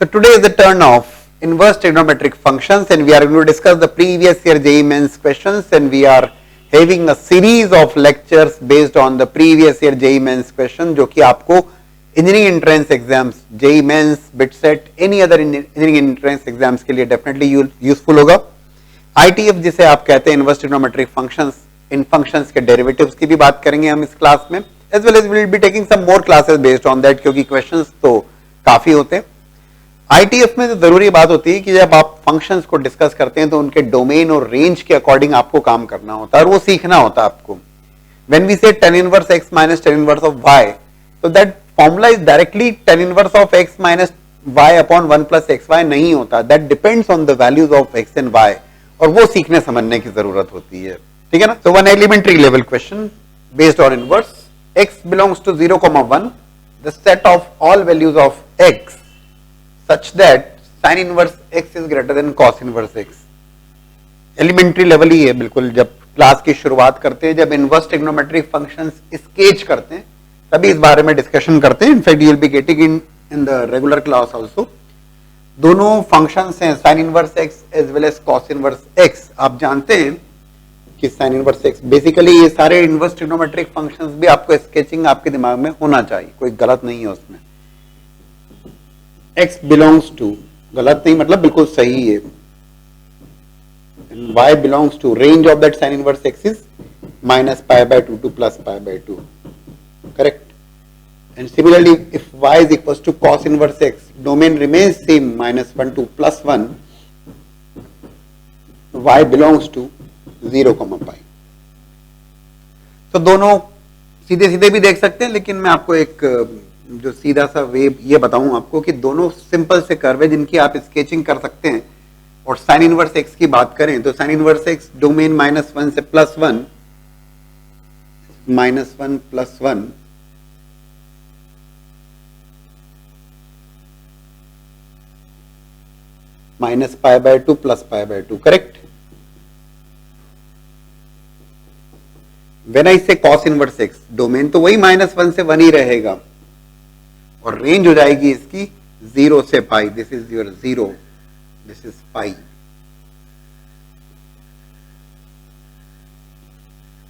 So today is the turn of inverse trigonometric functions, and we are going to discuss the previous year JEE Mains questions, and we are having a series of lectures based on the previous year JEE Mains question जो कि आपको engineering entrance exams JEE Mains, BITSAT, any other engineering entrance exams के लिए definitely useful होगा। ITF जिसे आप कहते हैं इनवर्स ट्रिग्नोमेट्रिक फंक्शंस, इन फंक्शंस के डेरिवेटिव्स की भी बात करेंगे हम इस क्लास में, as well as we will be taking some more classes based on that, क्योंकि क्वेश्चंस तो काफी होते हैं। ITF में तो जरूरी बात होती है कि जब आप फंक्शंस को डिस्कस करते हैं तो उनके डोमेन और रेंज के अकॉर्डिंग आपको काम करना होता है और वो सीखना होता है आपको। व्हेन वी से tan inverse x minus tan inverse of y, तो that formula is directly tan inverse of x minus y upon 1 plus xy नहीं होता, that depends on the values of x and y, और वो सीखने समझने की जरूरत होती है, ठीक है ना। So one elementary level question based on inverse, x belongs to 0,1, the set of all values of x such that sin inverse x is greater than cos inverse x। Elementary level ही है बिल्कुल, जब class की शुरुआत करते हैं, जब inverse trigonometric functions sketch करते हैं तभी इस बारे में डिस्कशन करते हैं। In fact you will be getting in the regular class also. दोनों फंक्शंस हैं sin inverse x as well as cos inverse x। आप जानते हैं कि sin इनवर्स x बेसिकली ये सारे इनवर्स ट्रिग्नोमेट्रिक फंक्शंस भी आपको स्केचिंग आपके दिमाग में होना चाहिए, कोई गलत नहीं है उसमें। x बिलोंग्स टू, गलत नहीं मतलब बिल्कुल सही है, y belongs to range of that sin inverse x is minus pi by 2 to plus pi bye 2, correct. And similarly if y is equal to cos inverse x, domain remains same minus 1 to plus 1, y belongs to 0,पाई। तो दोनों सीधे सीधे भी देख सकते हैं, लेकिन मैं आपको एक जो सीधा सा वे ये बताऊं आपको कि दोनों सिंपल से कर्व है जिनकी आप स्केचिंग कर सकते हैं। और साइन इनवर्स एक्स की बात करें तो साइन इनवर्स एक्स डोमेन -1 से +1, -1 + 1, -π/2 + π/2, करेक्ट। व्हेन आई से cos इनवर्स एक्स, डोमेन तो वही -1 से 1 ही रहेगा और रेंज हो जाएगी इसकी 0 से pi. This is your 0, this is pi,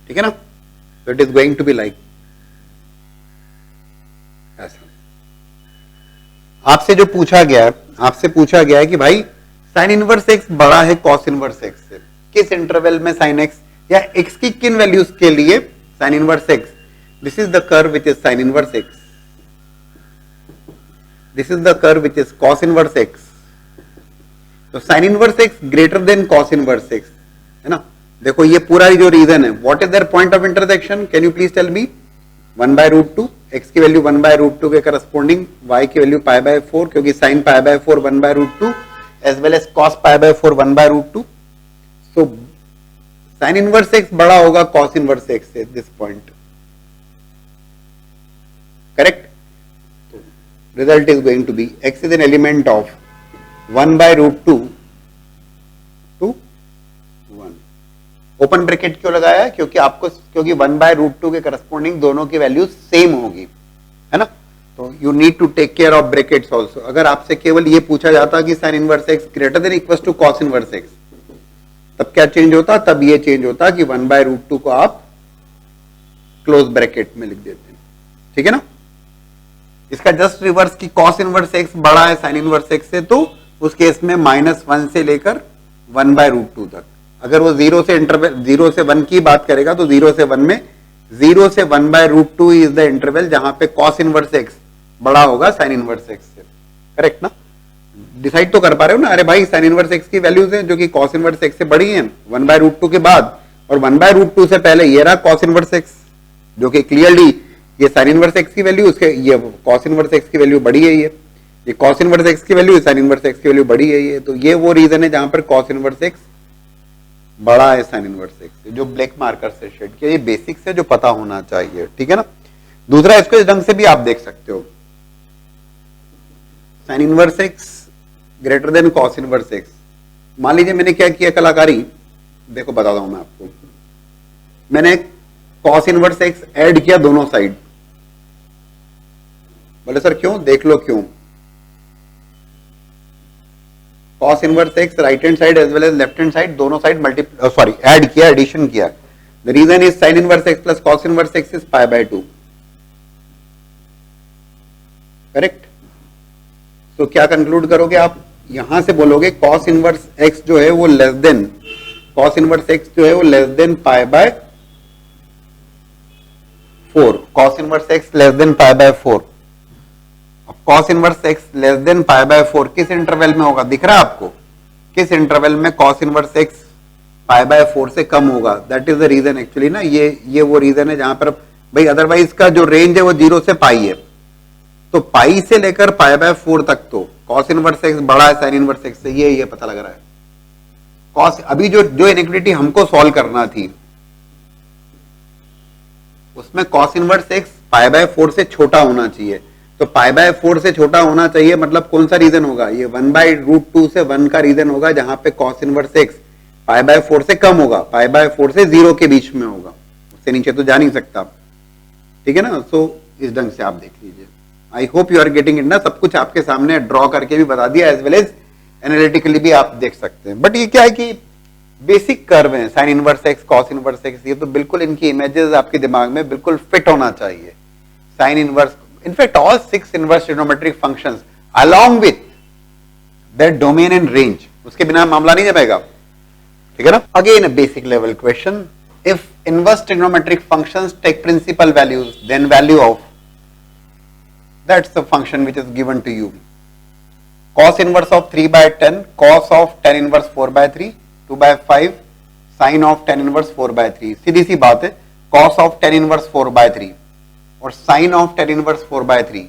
ठीक है ना। So it is going to be like ऐसा। आपसे जो पूछा गया है कि भाई साइन इनवर्स एक्स बड़ा है कॉस इनवर्स एक्स से, किस इंटरवल में साइन एक्स या एक्स की किन वैल्यूज के लिए sign inverse x, this is the curve which is sine inverse x, this is the curve which is cos inverse x। तो sin inverse x greater than cos inverse x, है ना। देखो ये पूरा जो रीजन है, what is their point of intersection, can you please tell me। 1/√2, x की value 1/√2 के करस्पॉन्डिंग, y की वैल्यू π/4, क्योंकि sin π/4 1/√2 as well as cos π/4 1/√2। so sin inverse x बड़ा होगा cos inverse x से this point, correct. Result is going to be x is an element of 1/√2 to 1। Open bracket क्यों लगाया है, क्योंकि 1/√2 के करस्पॉन्डिंग दोनों की वैल्यू सेम होगी, है ना। तो you need to take care of brackets also. अगर आपसे केवल ये पूछा जाता कि sin inverse x greater than equal to cos inverse x, तब क्या चेंज होता, तब ये चेंज होता कि 1/√2 को आप क्लोज ब्रैकेट में लिख देते हैं, ठीक है ना। इसका जस्ट रिवर्स की cos इनवर्स x बड़ा है sin इनवर्स x से, तो उस केस में -1 से लेकर 1/√2 तक। अगर वो 0 से 1 की बात करेगा तो 0 से 1 में 0 से 1/√2 इज द इंटरवल जहां पे cos इनवर्स x बड़ा होगा sin इनवर्स x से, करेक्ट ना। डिसाइड तो कर पा रहे हो ना, अरे भाई sin इनवर्स x की वैल्यूज हैं जो कि cos इनवर्स x से बड़ी हैं 1/√2 के बाद, और 1/√2 से पहले ये रहा cos इनवर्स x, जो कि क्लियरली ये sin इनवर्स x की वैल्यू, उसके ये cos इनवर्स x की वैल्यू बड़ी है, ये cos इनवर्स x की वैल्यू, sin इनवर्स x की वैल्यू बड़ी है ये। तो ये वो रीजन है जहां पर cos इनवर्स x बड़ा है sin इनवर्स x से, जो ब्लैक मार्कर से शेड किया। ये बेसिक्स है जो पता होना चाहिए, ठीक है ना। दूसरा, इसको इस ढंग से भी आप देख सकते हो, sin inverse x greater then cos inverse x। मान लीजिए मैंने क्या किया कलाकारी, देखो बताता हूं मैं आपको। मैंने cos इनवर्स x ऐड किया दोनों साइड, बोले सर क्यों, देख लो क्यों। cos inverse x right hand side as well as left hand side दोनों साइड ऐड किया, एडिशन किया. The reason is sin inverse x plus cos inverse x is pi bye 2. Correct. तो क्या कंक्लूड करोगे आप? यहां से बोलोगे cos इनवर्स x जो है वो less than cos inverse x जो है वो less than pi by 4. cos inverse x less than pi by 4. cos inverse x less than pi by 4 किस इंटरवल में होगा? दिख रहा है आपको? किस इंटरवल में cos inverse x pi by 4 से कम होगा? That is the reason actually ना. ये वो रीजन है जहां पर भाई अदरवाइज का जो रेंज है वो 0 से पाई है. तो पाई से लेकर पाई बाय 4 तक तो cos इनवर्स x बड़ा है sin इनवर्स x से, ये पता लग रहा है. cos अभी जो इनइक्वालिटी हमको सॉल्व करना थी उसमें cos inverse x pi by 4 से छोटा होना चाहिए. तो पाई बाय 4 से छोटा होना चाहिए मतलब कौन सा रीजन होगा? ये 1/√2 से 1 का रीजन होगा जहां पे cos inverse x pi by 4 से कम होगा, पाई बाय 4 से 0 के बीच में होगा, उससे नीचे तो जा नहीं सकता. ठीक है ना. सो इस ढंग से आप देख लीजिए. I hope you are getting it ना. सब कुछ आपके सामने ड्रॉ करके भी बता दिया एज वेल एज एनालिटिकली भी आप देख सकते हैं. बट ये क्या है कि बेसिक कर्व है sin inverse x cos inverse x, ये तो बिल्कुल इनकी इमेजेस आपके दिमाग में बिल्कुल फिट होना चाहिए. sin inverse, in fact all 6 inverse trigonometric functions along with that domain and range, उसके बिना मामला नहीं जमेगा. ठीक है ना. Again a basic level question. If inverse trigonometric functions take principal values then value of, that's the function which is given to you. Cos inverse of 3/10, cos of tan inverse 4/3, 2/5, sin of tan inverse 4/3. सीधी सी बात है. cos of tan inverse 4/3 और sin of tan inverse 4/3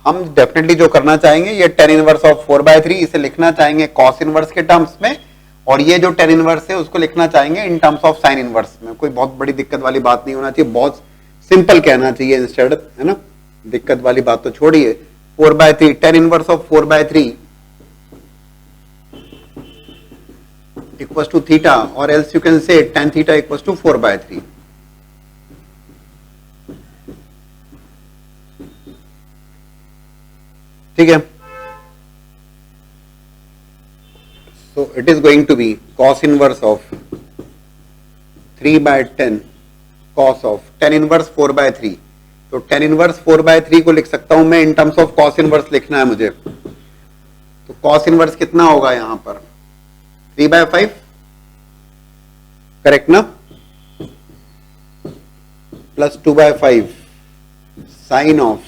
हम definitely जो करना चाहेंगे ये tan inverse of 4/3 इसे लिखना चाहेंगे cos inverse के टर्म्स में, और ये जो tan inverse है उसको लिखना चाहेंगे इन टर्म्स ऑफ sin inverse में. कोई बहुत बड़ी दिक्कत वाली बात नहीं होना चाहिए, बहुत सिंपल कहना चाहिए इंस्टेड, है ना. दिक्कत वाली बात तो छोड़िए. 4/3 tan inverse of 4/3 equals to theta, और else you can say tan theta equals to 4/3. ठीक है. So it is going to be cos inverse of 3/10 cos of tan inverse 4/3. तो tan इनवर्स 4/3 को लिख सकता हूं मैं इन टर्म्स ऑफ cos इनवर्स लिखना है मुझे. तो cos इनवर्स कितना होगा यहां पर? 3/5. करेक्ट ना. Plus 2/5 sine of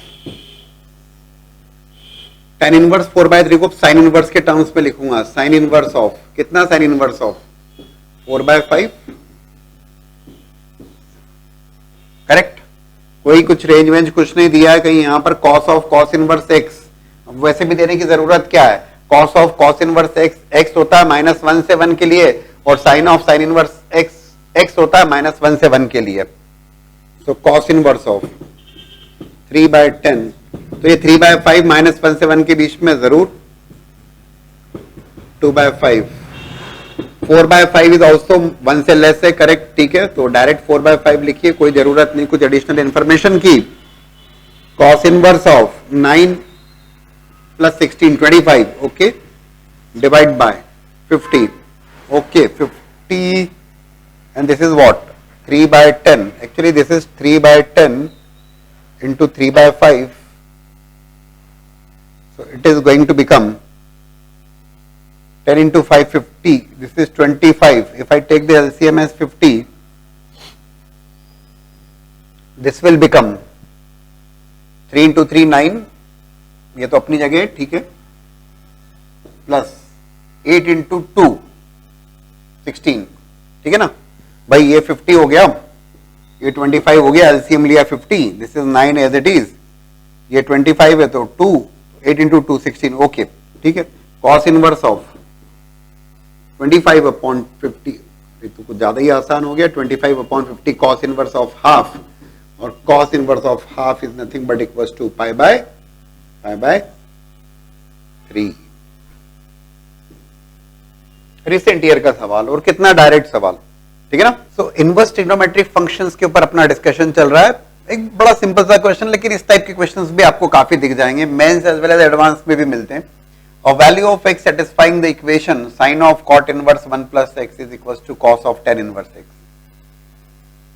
tan inverse 4/3 को साइन इनवर्स के टर्म्स में लिखूंगा. साइन इनवर्स ऑफ कितना? Sine inverse of 4/5. करेक्ट. कोई कुछ रेंज वेंज कुछ नहीं दिया है कहीं. यहां पर cos ऑफ cos इनवर्स x, अब वैसे भी देने की जरूरत क्या है? cos ऑफ cos इनवर्स x होता है -1 से 1 के लिए, और sin of sin inverse x होता है -1 से 1 के लिए. सो cos इनवर्स ऑफ 3/10, तो ये 3/5 -1 से 1 के बीच में जरूर 2/5. 4/5 इज ऑल्सो 1 से लेस है. करेक्ट. ठीक है. तो डायरेक्ट 4/5 लिखिए, कोई जरूरत नहीं कुछ एडिशनल इंफॉर्मेशन की. cos inverse of 9 plus 16 25. Okay. Divide by 50. Okay. 50 and this is what? 3/10. Actually this is 3/10 into 3/5. So it is going to become 10 into 5 50. This is 25. If I take the LCM as 50, this will become 3 into 3 9. ये तो अपनी जगह ठीक है. Plus 8 into 2 16. ठीक है ना भाई. ये 50 हो गया, ये 25 हो गया. एलसीएम लिया 50. This is 9 as it is. ये 25 है तो 2 8 into 2 16. ओके. ठीक है. cos इनवर्स ऑफ 25/50, ये तो कुछ ज्यादा ही आसान हो गया. 25/50 cos इनवर्स ऑफ हाफ, और cos inverse of half is nothing but equals to pi by 3. Recent year का सवाल, और कितना डायरेक्ट सवाल. ठीक है ना. सो इनवर्स ट्रिग्नोमेट्रिक फंक्शंस के ऊपर अपना डिस्कशन चल रहा है. एक बड़ा सिंपल सा क्वेश्चन, लेकिन इस टाइप के क्वेश्चंस भी आपको काफी दिख जाएंगे. Mains as well as advance में भी मिलते हैं. A value of x satisfying the equation sin of cot inverse 1 plus x is equals to cos of tan inverse x.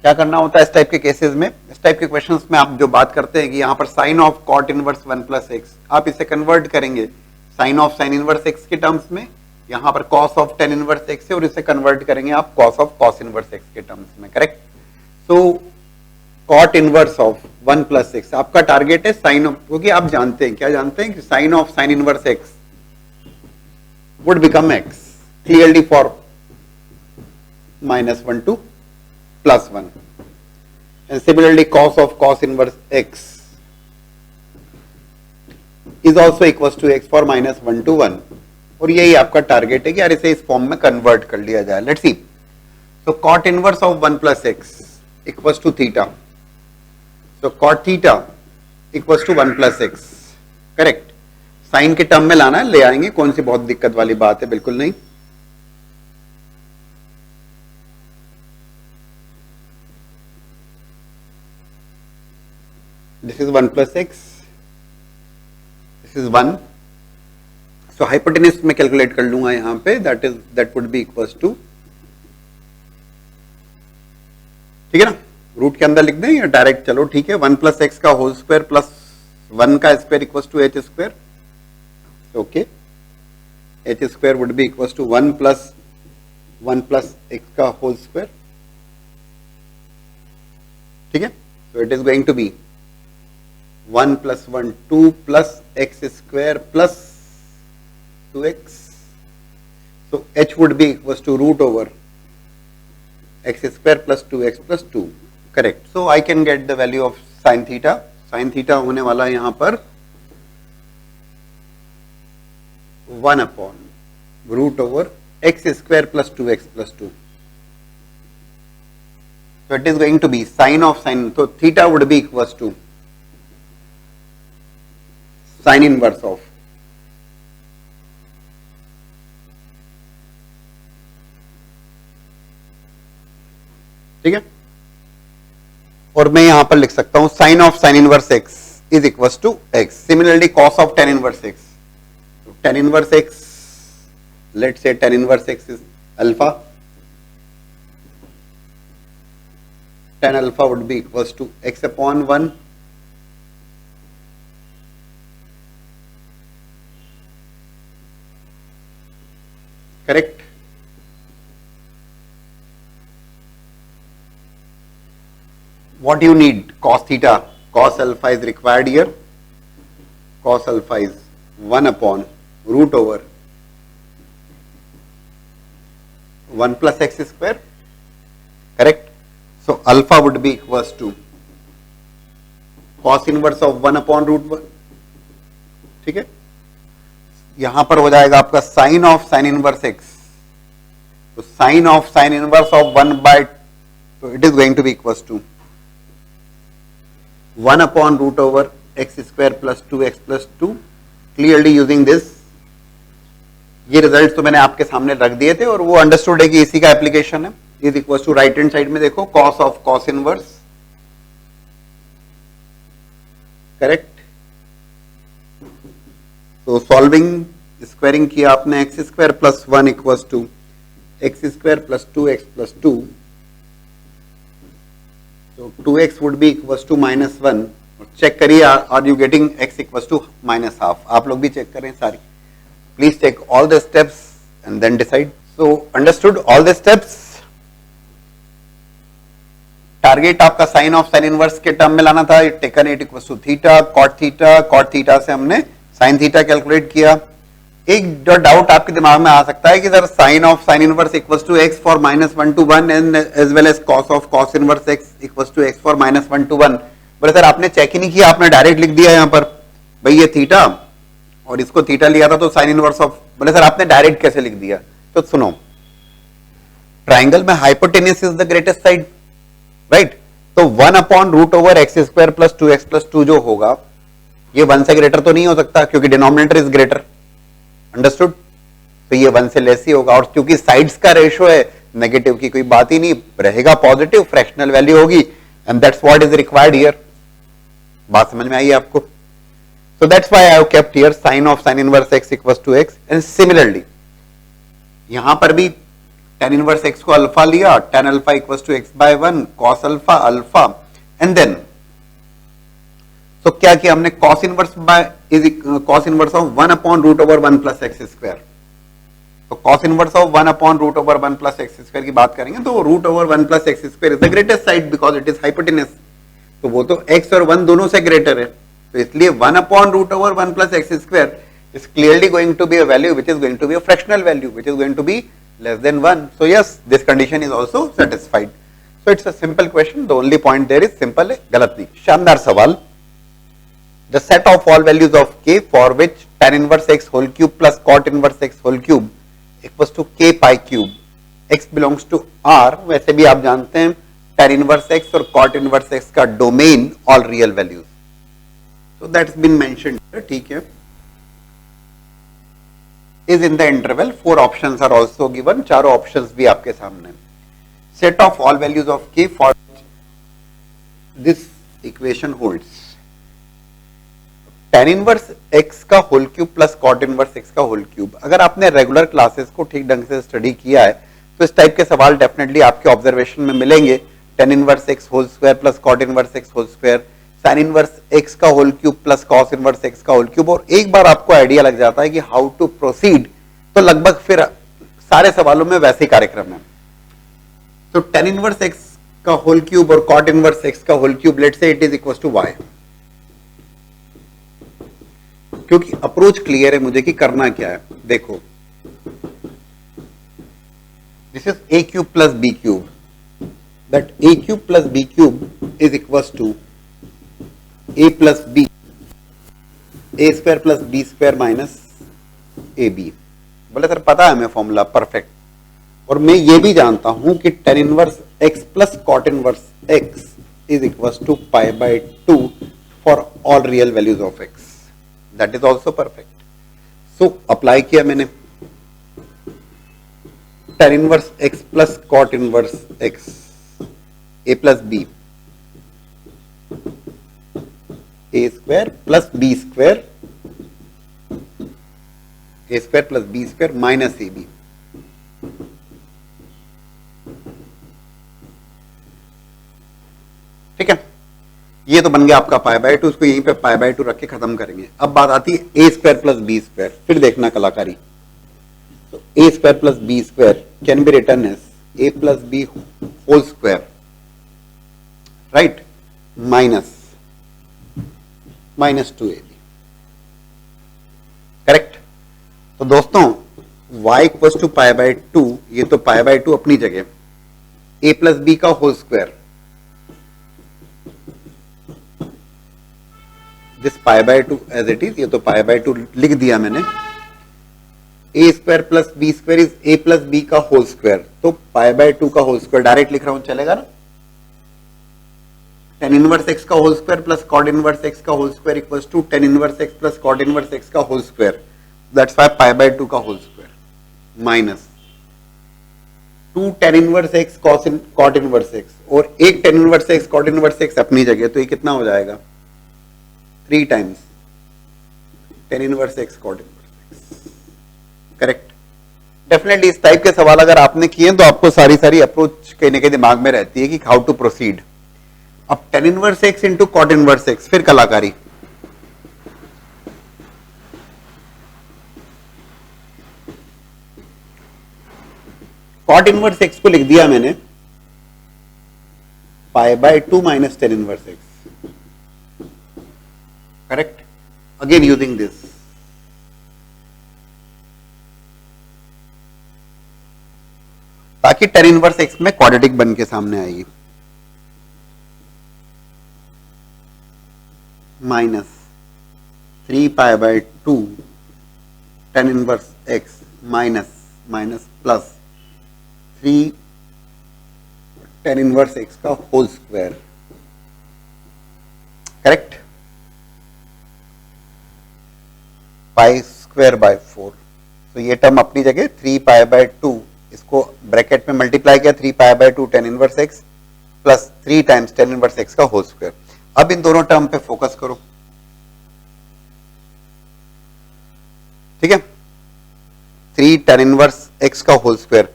क्या करना होता है इस टाइप के केसेस में, इस टाइप के क्वेश्चंस में आप जो बात करते हैं कि यहाँ पर sin of cot inverse 1 plus x, आप इसे कन्वर्ट करेंगे sin of sin inverse x के टर्म्स में, यहाँ पर cos of tan inverse x है और इसे कन्वर्ट करेंगे आप cos of cos inverse x के टर्म्स में, correct. So cot inverse of 1 plus x आपका टारगेट है sin of, क्योंकि आप जानते हैं, क्या जानते हैं कि sin of sin inverse x would become x clearly for -1 to +1, and similarly cos of cos inverse x is also equals to x for -1 to 1, और यही आपका टारगेट है कि यार इसे इस फॉर्म में कन्वर्ट कर लिया जाए. Let's see. So cot inverse of 1 plus x equals to theta. So cot theta equals to 1 plus x, correct. Sine के टर्म में लाना है, ले आएंगे, कौन सी बहुत दिक्कत वाली बात है, बिल्कुल नहीं. This is 1 plus x, this is 1. So hypotenuse में कैलकुलेट कर लूंगा यहां पे, that would be equals to, ठीक है ना, रूट के अंदर लिख दें या डायरेक्ट, चलो ठीक है, 1 प्लस एक्स का होल स्क्वायर प्लस 1 का square equals to h square. Okay, h square would be equals to 1 plus x का whole square, ठीक है. So it is going to be 1 plus 1 2 plus x square plus 2x. So h would be equals to root over x square plus 2x plus 2, correct. So I can get the value of sin theta. Sin theta होने वाला यहाँ पर 1 upon root over x square plus 2x plus 2. So it is going to be sin of sin, so theta would be equals to sin inverse of ठीक है, और मैं यहां पर लिख सकता हूं sin of sin inverse x is equals to x. Similarly cos of tan inverse x, tan inverse x, let's say tan inverse x is alpha, tan alpha would be equals to x upon 1 correct. What do you need? Cos theta, cos alpha is required here, cos alpha is 1 upon root over 1 plus x square, correct. So alpha would be equals to cos inverse of 1 upon root 1, ठीक है. यहां पर हो जाएगा आपका sin of sin inverse x, तो sin of sin inverse of 1 by, so it is going to be equals to 1 upon root over x square plus 2x plus 2. Clearly using this, ये result तो मैंने आपके सामने रख दिए थे और वो अंडरस्टूड है कि इसी का एप्लीकेशन है. Is equal to right hand side में देखो cos ऑफ cos इनवर्स, करेक्ट. तो सॉल्विंग, स्क्वायरिंग किया आपने x square plus 1 equal to x square plus 2x plus 2, तो 2x would be equal to -1. Check करिए, are you getting x equals to -12. आप लोग भी चेक करें सारी, please check all the steps and then decide. So understood all the steps. Target आपका sine of sine inverse के टर्म में लाना था, taken it equals to theta, cot theta से हमने साइन थीटा कैलकुलेट किया. एक डाउट आपके दिमाग में आ सकता है कि sir sine of sine inverse equals to x for -1 to 1 and as well as cos of cos inverse x equals to x for -1 to 1. बोले सर आपने चेक ही नहीं किया, आपने डायरेक्ट लिख दिया यहाँ पर भाई ये थीटा और इसको थीटा लिया था तो साइन इनवर्स ऑफ. बोले सर आपने डायरेक्ट कैसे लिख दिया? तो सुनो, ट्राइंगल में hypotenuse is the greatest side, right. तो 1 upon root over x square plus 2x plus 2 जो होगा ये 1 से ग्रेटर तो नहीं हो सकता क्योंकि डिनोमिनेटर इज ग्रेटर, अंडरस्टूड. तो ये 1 से लेस ही होगा और क्योंकि साइड्स का रेशियो है नेगेटिव की कोई बात ही नहीं रहेगा, पॉजिटिव फ्रैक्शनल वैल्यू होगी and that's what is required here. बात समझ में आई आपको? So that's why I have kept here sin of sin inverse x equals to x, and similarly यहां पर भी tan inverse x को अल्फा लिया, tan alpha equals to x by 1 cos alpha alpha, and then तो क्या किया हमने cos inverse by is cos inverse of 1 upon root over 1 plus x square. तो cos inverse of 1 upon root over 1 plus x square की बात करेंगे तो root over 1 plus x square is the greatest side because it is hypotenuse, तो वो तो x और 1 दोनों से ग्रेटर है, तो इसलिए 1 upon root over 1 plus x square is clearly going to be a value which is going to be a fractional value which is going to be less than 1. So yes, this condition is also satisfied. So it's a simple question. The only point there is simple है, गलत नहीं। शानदार सवाल। The set of all values of k for which tan inverse x whole cube plus cot inverse x whole cube equals to k pi cube, x belongs to R। वैसे भी आप जानते हैं tan inverse x और cot inverse x का domain all real values। So that's been mentioned, ठीक है। is in the interval, 4 options are also given, चारों options भी आपके सामने। set of all values of k for this equation holds tan inverse x का whole cube plus cot inverse x का whole cube. अगर आपने रेगुलर क्लासेस को ठीक ढंग से स्टडी किया है तो इस टाइप के सवाल डेफिनेटली आपके ऑब्जर्वेशन में मिलेंगे। tan inverse x whole square plus cot inverse x whole square, sin inverse x का whole cube plus cos inverse x का होल क्यूब, और एक बार आपको आइडिया लग जाता है कि हाउ टू प्रोसीड तो लगभग फिर सारे सवालों में वैसे कार्यक्रम है। तो tan इनवर्स x का होल क्यूब और cot इनवर्स x का होल क्यूब let's say it is equal to y, क्योंकि अप्रोच क्लियर है मुझे कि करना क्या है। देखो this is a cube plus b cube, that a cube plus b cube is equal to a plus b, a square plus b square minus a b. बोले sir पता है हमें फॉर्मूला, परफेक्ट। और मैं ये भी जानता हूं कि tan inverse x plus cot inverse x is equal to pi bye 2 for all real values of x, that is also perfect. So apply किया मैंने tan inverse x plus cot inverse x a plus b, a square plus b square, a square plus b square minus a b. ठीक है, ये तो बन गया आपका pi by 2, उसको यहीं पे पाई बाय 2 रख के खत्म करेंगे। अब बात आती है a square plus b square, फिर देखना कलाकारी। तो a square plus b square can be return as a plus b whole square, right, minus 2ab, correct. तो दोस्तों y equals to pi bye 2, ये तो पाई बाय 2 अपनी जगह, a प्लस बी का whole square, this pi bye 2 as it is, ये तो pi bye 2 लिख दिया मैंने। a square plus b square is a plus b का होल स्क्वायर, तो पाई बाय 2 का होल स्क्वायर डायरेक्ट लिख रहा हूं, चलेगा ना। tan इनवर्स x का whole square plus cot inverse x का whole square equals to tan inverse x plus cot inverse x का whole square, that's why pi bye 2 का whole square minus 2 tan inverse x cot inverse x, और एक tan inverse x cot inverse x अपनी जगह, तो ये कितना हो जाएगा 3 times tan inverse x cot inverse x, correct. Definitely इस टाइप के सवाल अगर आपने किए तो आपको सारी अप्रोच कहीं ना कहीं दिमाग में रहती है कि हाउ टू प्रोसीड। अब tan inverse x into cot inverse x, फिर कलाकारी। cot इनवर्स x को लिख दिया मैंने pi bye 2 minus tan inverse x, correct, again using this. ताकि tan इनवर्स x में क्वाड्रेटिक बन के सामने आएगी, minus 3 pi bye 2 tan inverse x minus plus 3 tan inverse x का whole square, correct, pi square by 4। तो ये term अपनी जगह 3 पाई बाय 2, इसको ब्रैकेट में मल्टीप्लाई किया 3 pi bye 2 tan inverse x plus 3 times tan inverse x का whole square. अब इन दोनों टर्म पे फोकस करो। ठीक है, 3 tan इनवर्स x का होल स्क्वायर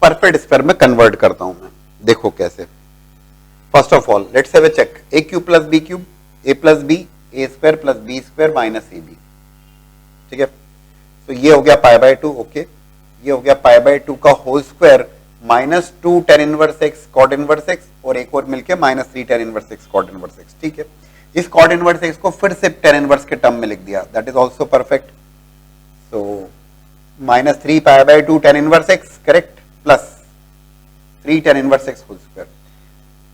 परफेक्ट स्क्वायर में कन्वर्ट करता हूं मैं, देखो कैसे। First of all let's have a check, a cube plus b cube, a plus b, a square plus b square minus a b, ठीक है। तो ये हो गया पाई बाय 2, ओके। ये हो गया पाई बाय 2 का whole square minus 2 tan inverse x cot inverse x और एक और मिलके minus 3 tan inverse x cot inverse x, ठीक है। इस कॉट इनवर्स x को फिर से tan इनवर्स के टर्म में लिख दिया, that is also perfect. So minus 3 pi bye 2 tan inverse x, correct, plus 3 tan inverse x whole square.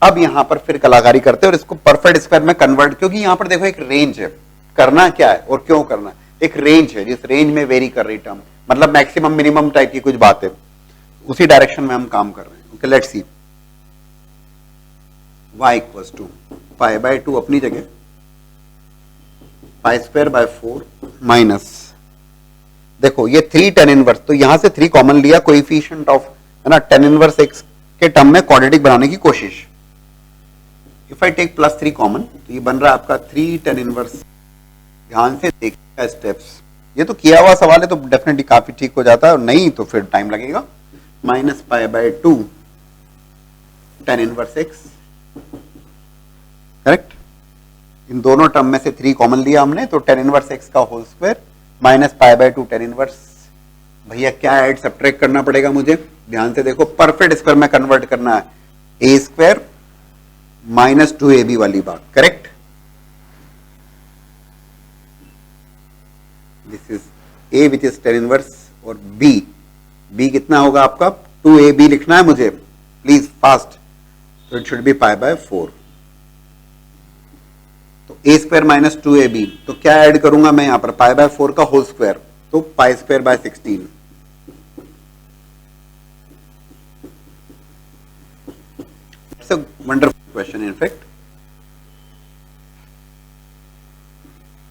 अब यहां पर फिर कलाकारी करते हैं और इसको परफेक्ट स्क्वायर में कन्वर्ट, क्योंकि यहां पर देखो एक रेंज है, करना क्या है और क्यों करना है, एक रेंज है, जिस रेंज में वेरी कर रही टर्म, मतलब मैक्सिमम मिनिमम टाइप की कुछ बात है, उसी डायरेक्शन में हम काम कर रहे हैं। Okay, let's see, y equals to pi bye 2 अपनी जगह, पाई स्क्वायर बाय 4 माइनस, देखो ये 3 tan इनवर्स, तो यहां से 3 कॉमन लिया, कोएफिशिएंट ऑफ, है ना, tan इनवर्स x के टर्म में क्वाड्रेटिक बनाने की कोशिश। If I take plus 3 common, तो ये बन रहा है आपका 3 tan इनवर्स। ध्यान से देखिएगा स्टेप्स, ये तो किया हुआ सवाल है तो डेफिनेटली काफी ठीक हो जाता है, और नहीं तो फिर टाइम लगेगा। Minus pi by 2 tan inverse x, correct. इन दोनों टर्म में से 3 कॉमन लिया हमने, तो tan इनवर्स x का whole square minus pi by 2 tan inverse. भैया क्या ऐड सब्ट्रैक्ट करना पड़ेगा मुझे, ध्यान से देखो, परफेक्ट स्क्वायर में कन्वर्ट करना है, ए स्क्वायर माइनस 2ab वाली बात, correct. This is a which is tan inverse, और b कितना होगा आपका, 2ab लिखना है मुझे, प्लीज फास्ट, तो it should be pi by 4। तो a स्क्वायर माइनस 2ab, तो क्या ऐड करूंगा मैं यहां पर, पाई बाय 4 का होल स्क्वायर, तो पाई square by 16। It's a wonderful question in fact,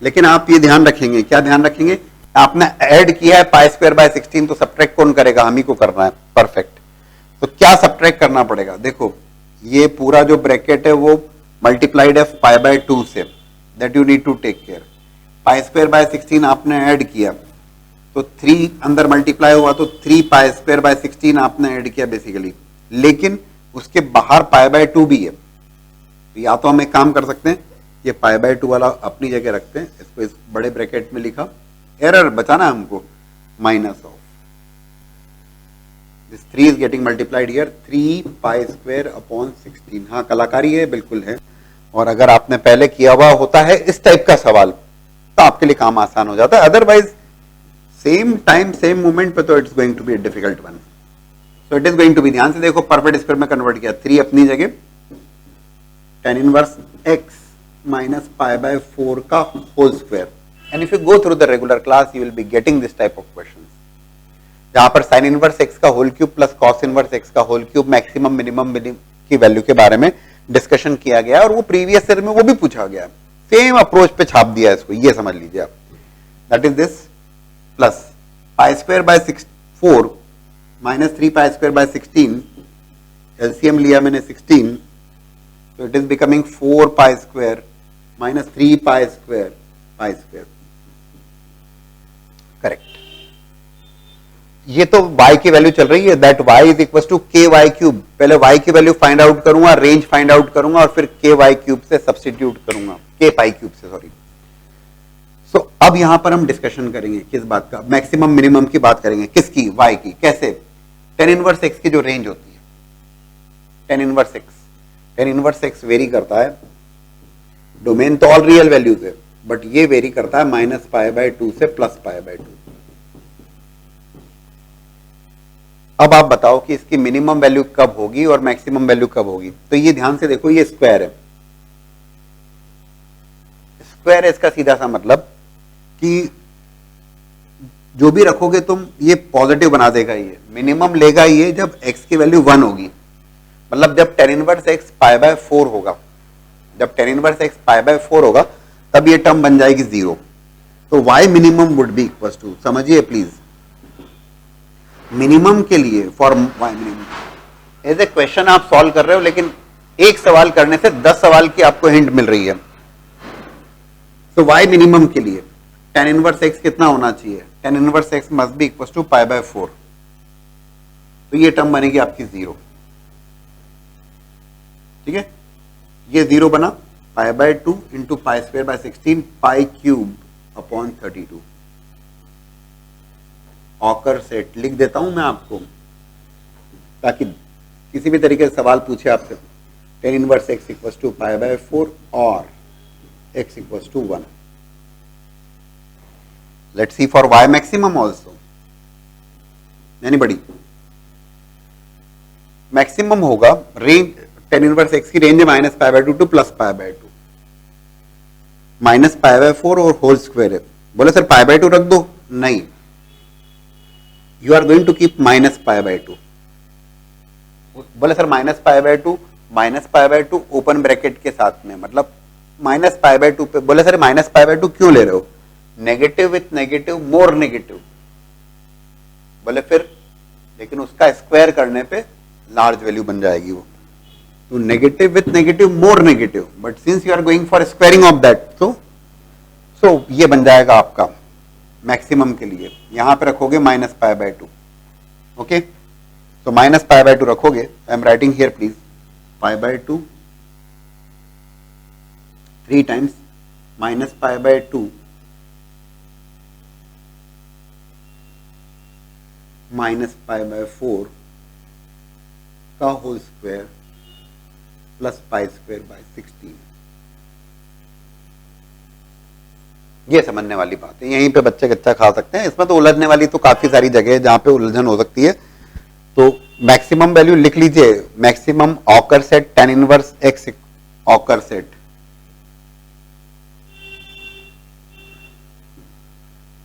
लेकिन आप ये ध्यान रखेंगे, क्या ध्यान रखेंगे, आपने ऐड किया है पाई स्क्वायर बाय 16, तो सब्ट्रैक्ट कौन करेगा, हम ही को करना है, परफेक्ट। तो क्या सब्ट्रैक्ट करना पड़ेगा, देखो ये पूरा जो ब्रैकेट है वो मल्टीप्लाइड है पाई बाय 2 से, that you need to take care. Pi square by 16 आपने ऐड किया, तो 3 अंदर मल्टीप्लाई हुआ, तो 3 पाई स्क्वायर बाय 16 आपने ऐड किया बेसिकली, लेकिन उसके बाहर पाई बाय 2 भी है। तो या तो हम एक काम कर सकते हैं, ये पाई बाय 2 वाला अपनी जगह रखते हैं, इसको इस बड़े ब्रैकेट में लिखा, एरर बचाना है हमको, minus of this 3 is getting multiplied here, 3 pi square upon 16। हाँ कलाकारी है, बिल्कुल है, और अगर आपने पहले किया हुआ होता है इस टाइप का सवाल तो आपके लिए काम आसान हो जाता है, otherwise same time same moment पे तो it's going to be a difficult one. So it is going to be, ध्यान से देखो, परफेक्ट स्क्वायर में कन्वर्ट किया, 3 अपनी जगह, tan inverse x minus pi by 4 का whole square, and if you go through the regular class you will be getting this type of questions, जहां पर sin इनवर्स x का whole cube plus cos inverse x का whole cube maximum minimum की value के बारे में discussion किया गया, और वो प्रीवियस ईयर में वो भी पूछा गया, सेम अप्रोच पे छाप दिया इसको, ये समझ लीजिए आप, that is this, plus pi square by 4 minus 3 pi square by 16, LCM लिया मैंने 16, so it is becoming 4 pi square minus 3 pi square, correct। ये तो y की वैल्यू चल रही है, that y is equal to k y cube, पहले y की वैल्यू फाइंड आउट करूंगा, रेंज फाइंड आउट करूंगा, और फिर के वाई क्यूब से सब्सटीट्यूट करूंगा, के पाई क्यूब से, सॉरी। सो अब यहां पर हम डिस्कशन करेंगे किस बात का, मैक्सिमम मिनिमम की बात करेंगे, किसकी, y की, कैसे, tan इनवर्स x की जो रेंज होती है, tan इनवर्स x वेरी करता है, डोमेन तो ऑल रियल वैल्यूज है, बट ये वेरी करता है माइनस पाई बाय 2 से प्लस पाई बाय 2। अब आप बताओ कि इसकी मिनिमम वैल्यू कब होगी और मैक्सिमम वैल्यू कब होगी, तो ये ध्यान से देखो, ये स्क्वायर है, स्क्वायर है, इसका सीधा सा मतलब कि जो भी रखोगे तुम ये पॉजिटिव बना देगा, ये मिनिमम लेगा ये जब x की वैल्यू 1 होगी, मतलब जब tan inverse x pi by 4 होगा, जब tan inverse x pi by 4 होगा तब ये टर्म बन जाएगी 0, तो y minimum would be equal to, समझिए प्लीज, मिनिमम के लिए for y minimum as a question आप सॉल्व कर रहे हो, लेकिन एक सवाल करने से 10 सवाल की आपको हिंट मिल रही है। तो y मिनिमम के लिए tan इनवर्स x कितना होना चाहिए, tan inverse x must be equal to pi by 4, तो ये टर्म बनेगी आपकी 0। ठीक है, ये 0 बना, pi by 2 into pi square by 16 pi cube upon 32। Occur set लिख देता हूं मैं आपको ताकि किसी भी तरीके से सवाल पूछे आपसे। tan inverse x equals to pi by 4 और x equals to 1। Let's see for y maximum also. Anybody? Maximum होगा रेंज tan इनवर्स x की रेंज है minus pi by 2 to plus pi bye 2, minus pi by 4 और whole square है। बोले sir pi by 2 रख दो, नहीं, you are going to keep minus pi by 2। बोले sir minus pi by 2 open bracket के साथ में, मतलब माइनस पाई बाय 2 पे। बोले सर माइनस पाई बाय 2 क्यों ले रहे हो? Negative with negative more negative. बोले फिर, लेकिन उसका स्क्वायर करने पे लार्ज वैल्यू बन जाएगी वो, तो negative with negative more negative, but since you are going for squaring of that, so ये बन जाएगा आपका मैक्सिमम के लिए। यहां पे रखोगे माइनस पाई बाय 2। ओके, तो माइनस पाई बाय 2 रखोगे, I am writing here please, pi bye 2 3 times minus pi by 2 minus pi by 4 का whole square plus pi square by 16। ये समझने वाली बात है, यहीं पे बच्चे कच्चा खा सकते हैं। इसमें तो उलझने वाली तो काफी सारी जगह है जहां पे उलझन हो सकती है। तो मैक्सिमम वैल्यू लिख लीजिए, maximum occurs at tan inverse x occurs at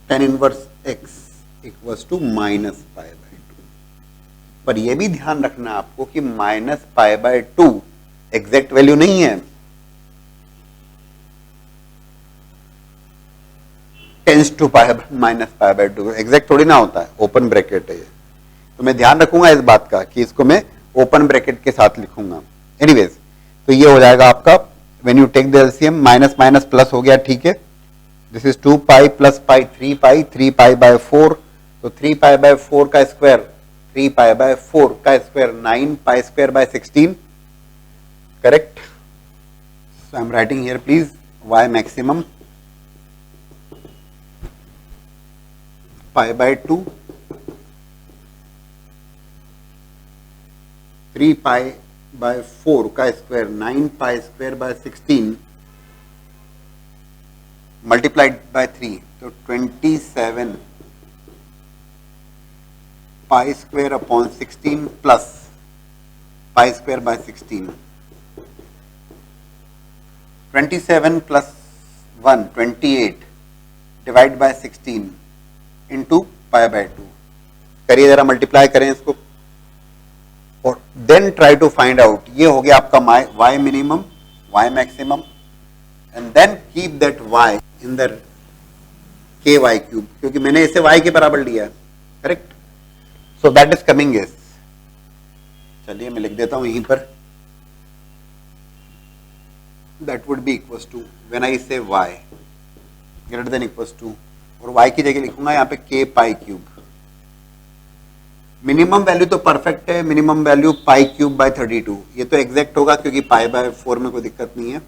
tan inverse x equals to minus pi by 2। पर यह भी ध्यान रखना आपको कि माइनस पाई बाय 2 एग्जैक्ट वैल्यू नहीं है, tends to pi minus pi by 2 exact थोड़ी ना होता है, ओपन ब्रैकेट है ये। तो मैं ध्यान रखूंगा इस बात का कि इसको मैं ओपन ब्रैकेट के साथ लिखूंगा। एनीवेज, तो ये हो जाएगा आपका when you take the LCM, minus minus plus हो गया, ठीक है। This is 2 pi plus pi 3 pi, 3 pi by 4, तो 3 पाई बाय 4 का स्क्वायर, 3 पाई बाय 4 का square 9 pi square by 16, correct. So I am writing here please y maximum pi bye 2 3 pi by 4 का square 9 pi square by 16 multiplied by 3, तो 27 pi square upon 16 plus pi square by 16। 27 plus 1 28 divide by 16 into pi bye 2। करिए जरा, multiply करें इसको और then try to find out. ये हो गया आपका y minimum, y maximum, and then keep that y in the ky cube, क्योंकि मैंने इसे y के बराबर लिया है, correct. So that is coming is, चलिए मैं लिख देता हूं यहीं पर, that would be equals to when I say y greater than equals to, और y की जगह लिखूंगा यहाँ पे k पाई क्यूब। मिनिमम वैल्यू तो परफेक्ट है, minimum value pi cube by 32, ये तो एग्जैक्ट होगा क्योंकि पाई बाय 4 में कोई दिक्कत नहीं है।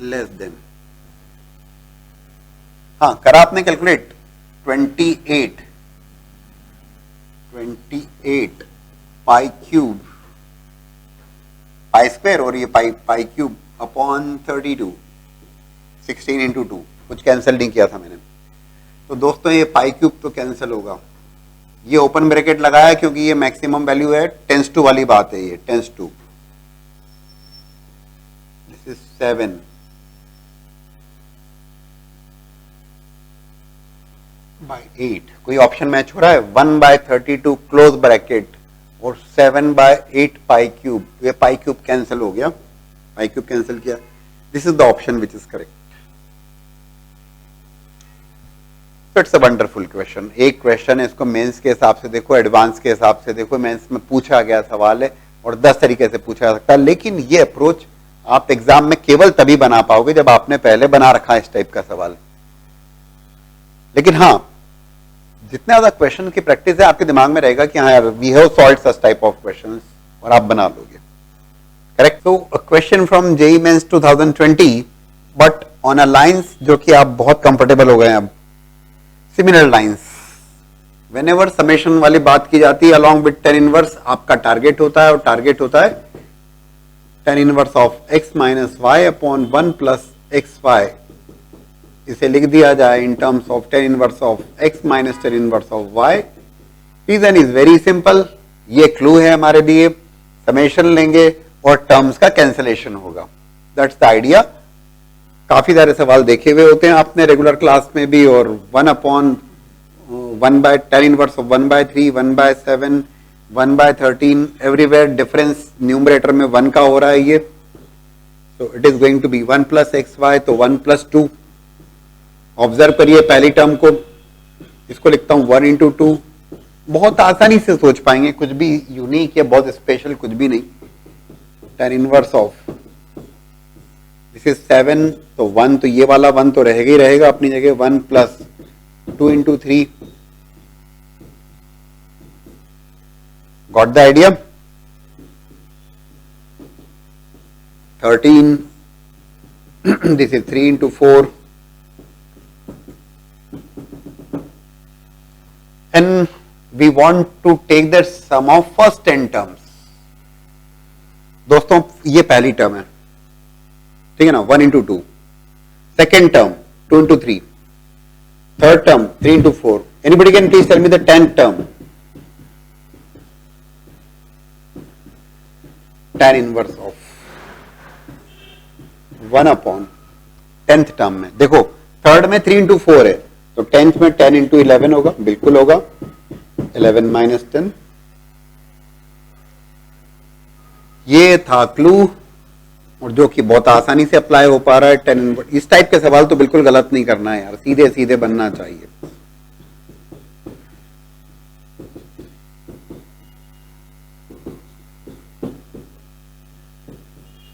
लेस देन, हाँ करा आपने कैलकुलेट, 28 पाई क्यूब पाई स्क्वायर और ये पाई क्यूब अपॉन 32, 16 इंटू 2, कुछ कैंसिल नहीं किया था मैंने। तो दोस्तों ये पाई क्यूब तो कैंसिल होगा, ये ओपन ब्रैकेट लगाया क्योंकि ये मैक्सिमम वैल्यू है, टेंस टू वाली बात है, ये tends to. This is 7 by 8, कोई ऑप्शन मैच हो रहा है? 1 बाय 32 क्लोज ब्रैकेट और 7 बाय 8 पाई क्यूब, ये पाई क्यूब कैंसिल हो गया, पाई क्यूब कैंसिल किया। This is the option which is correct. It's a wonderful question. एक क्वेश्चन है, इसको मेंस के हिसाब से देखो, एडवांस के हिसाब से देखो, मेंस में पूछा गया सवाल है और 10 तरीके से पूछा जा सकता है, लेकिन ये अप्रोच आप एग्जाम में केवल तभी बना पाओगे जब आपने पहले बना रखा है इस टाइप का सवाल। लेकिन हाँ, जितने ज्यादा क्वेश्चन की प्रैक्टिस है आपके दिमाग में रहेगा कि हाँ यार we have solved such type of questions, और आप बना लोगे। करेक्ट। तो a question from JEE Mains 2020 but on a lines जो कि आप बहुत कंफर्टेबल हो गए हैं अब, सिमिलर लाइंस। व्हेनेवर समेशन वाली बात की जाती है अलॉन्ग विद tan इनवर्स आपका टारगेट होता है, और टारगेट होता है tan inverse of x minus y upon 1 plus x y. इसे लिख दिया जाए in terms of tan inverse of x minus tan inverse of y। Reason is very simple, ये क्लू है हमारे लिए, समेशन लेंगे और टर्म्स का कैंसलेशन होगा, दैट्स द आइडिया। काफी सारे सवाल देखे हुए होते हैं आपने रेगुलर क्लास में भी, और 1 upon 1 by tan inverse of 1 by 3, 1 by 7, 1 by 13, everywhere difference numerator में 1 का हो रहा है ये, तो it is going to be 1 plus x y, तो 1 प्लस 2। ऑब्जर्व करिए पहली टर्म को, इसको लिखता हूं 1 इंटू 2, बहुत आसानी से सोच पाएंगे, कुछ भी यूनिक या बहुत स्पेशल कुछ भी नहीं। tan inverse of this is 7, तो 1, तो ये वाला 1 तो रहेगा ही रहेगा अपनी जगह, 1 plus 2 into 3। Got the idea. 13 this is 3 into 4 and we want to take the sum of first 10 terms। दोस्तों ये पहली टर्म है, ठीक है ना, 1 into 2, second term 2 into 3, third term 3 into 4। Anybody can please tell me the 10th term? tan inverse of 1 upon 10th term में, देखो third में 3 इंटू 4 है, तो 10th में 10 इंटू 11 होगा, बिल्कुल होगा, 11 माइनस 10। ये था क्लू, और जो कि बहुत आसानी से अप्लाई हो पा रहा है। 10 इनवर्स, इस टाइप के सवाल तो बिल्कुल गलत नहीं करना है यार, सीधे सीधे बनना चाहिए।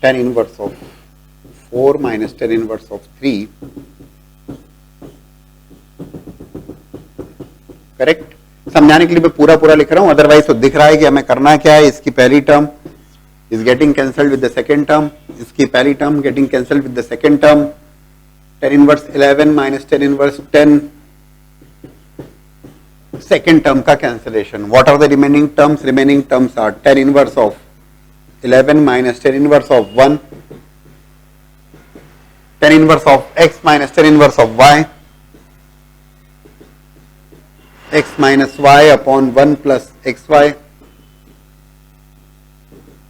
tan inverse of 4 minus tan inverse of 3, correct. समझाने के लिए मैं पूरा पूरा लिख रहा हूं, अदरवाइज तो दिख रहा है कि हमें करना क्या है। इसकी पहली term is getting cancelled with the second term, इसकी पहली term getting cancelled with the second term. tan inverse 11 minus tan inverse 10, second term का cancellation. What are the remaining terms? Remaining terms are tan inverse of 11 minus tan inverse of 1, tan inverse of x minus tan inverse of y, x minus y upon 1 plus x y,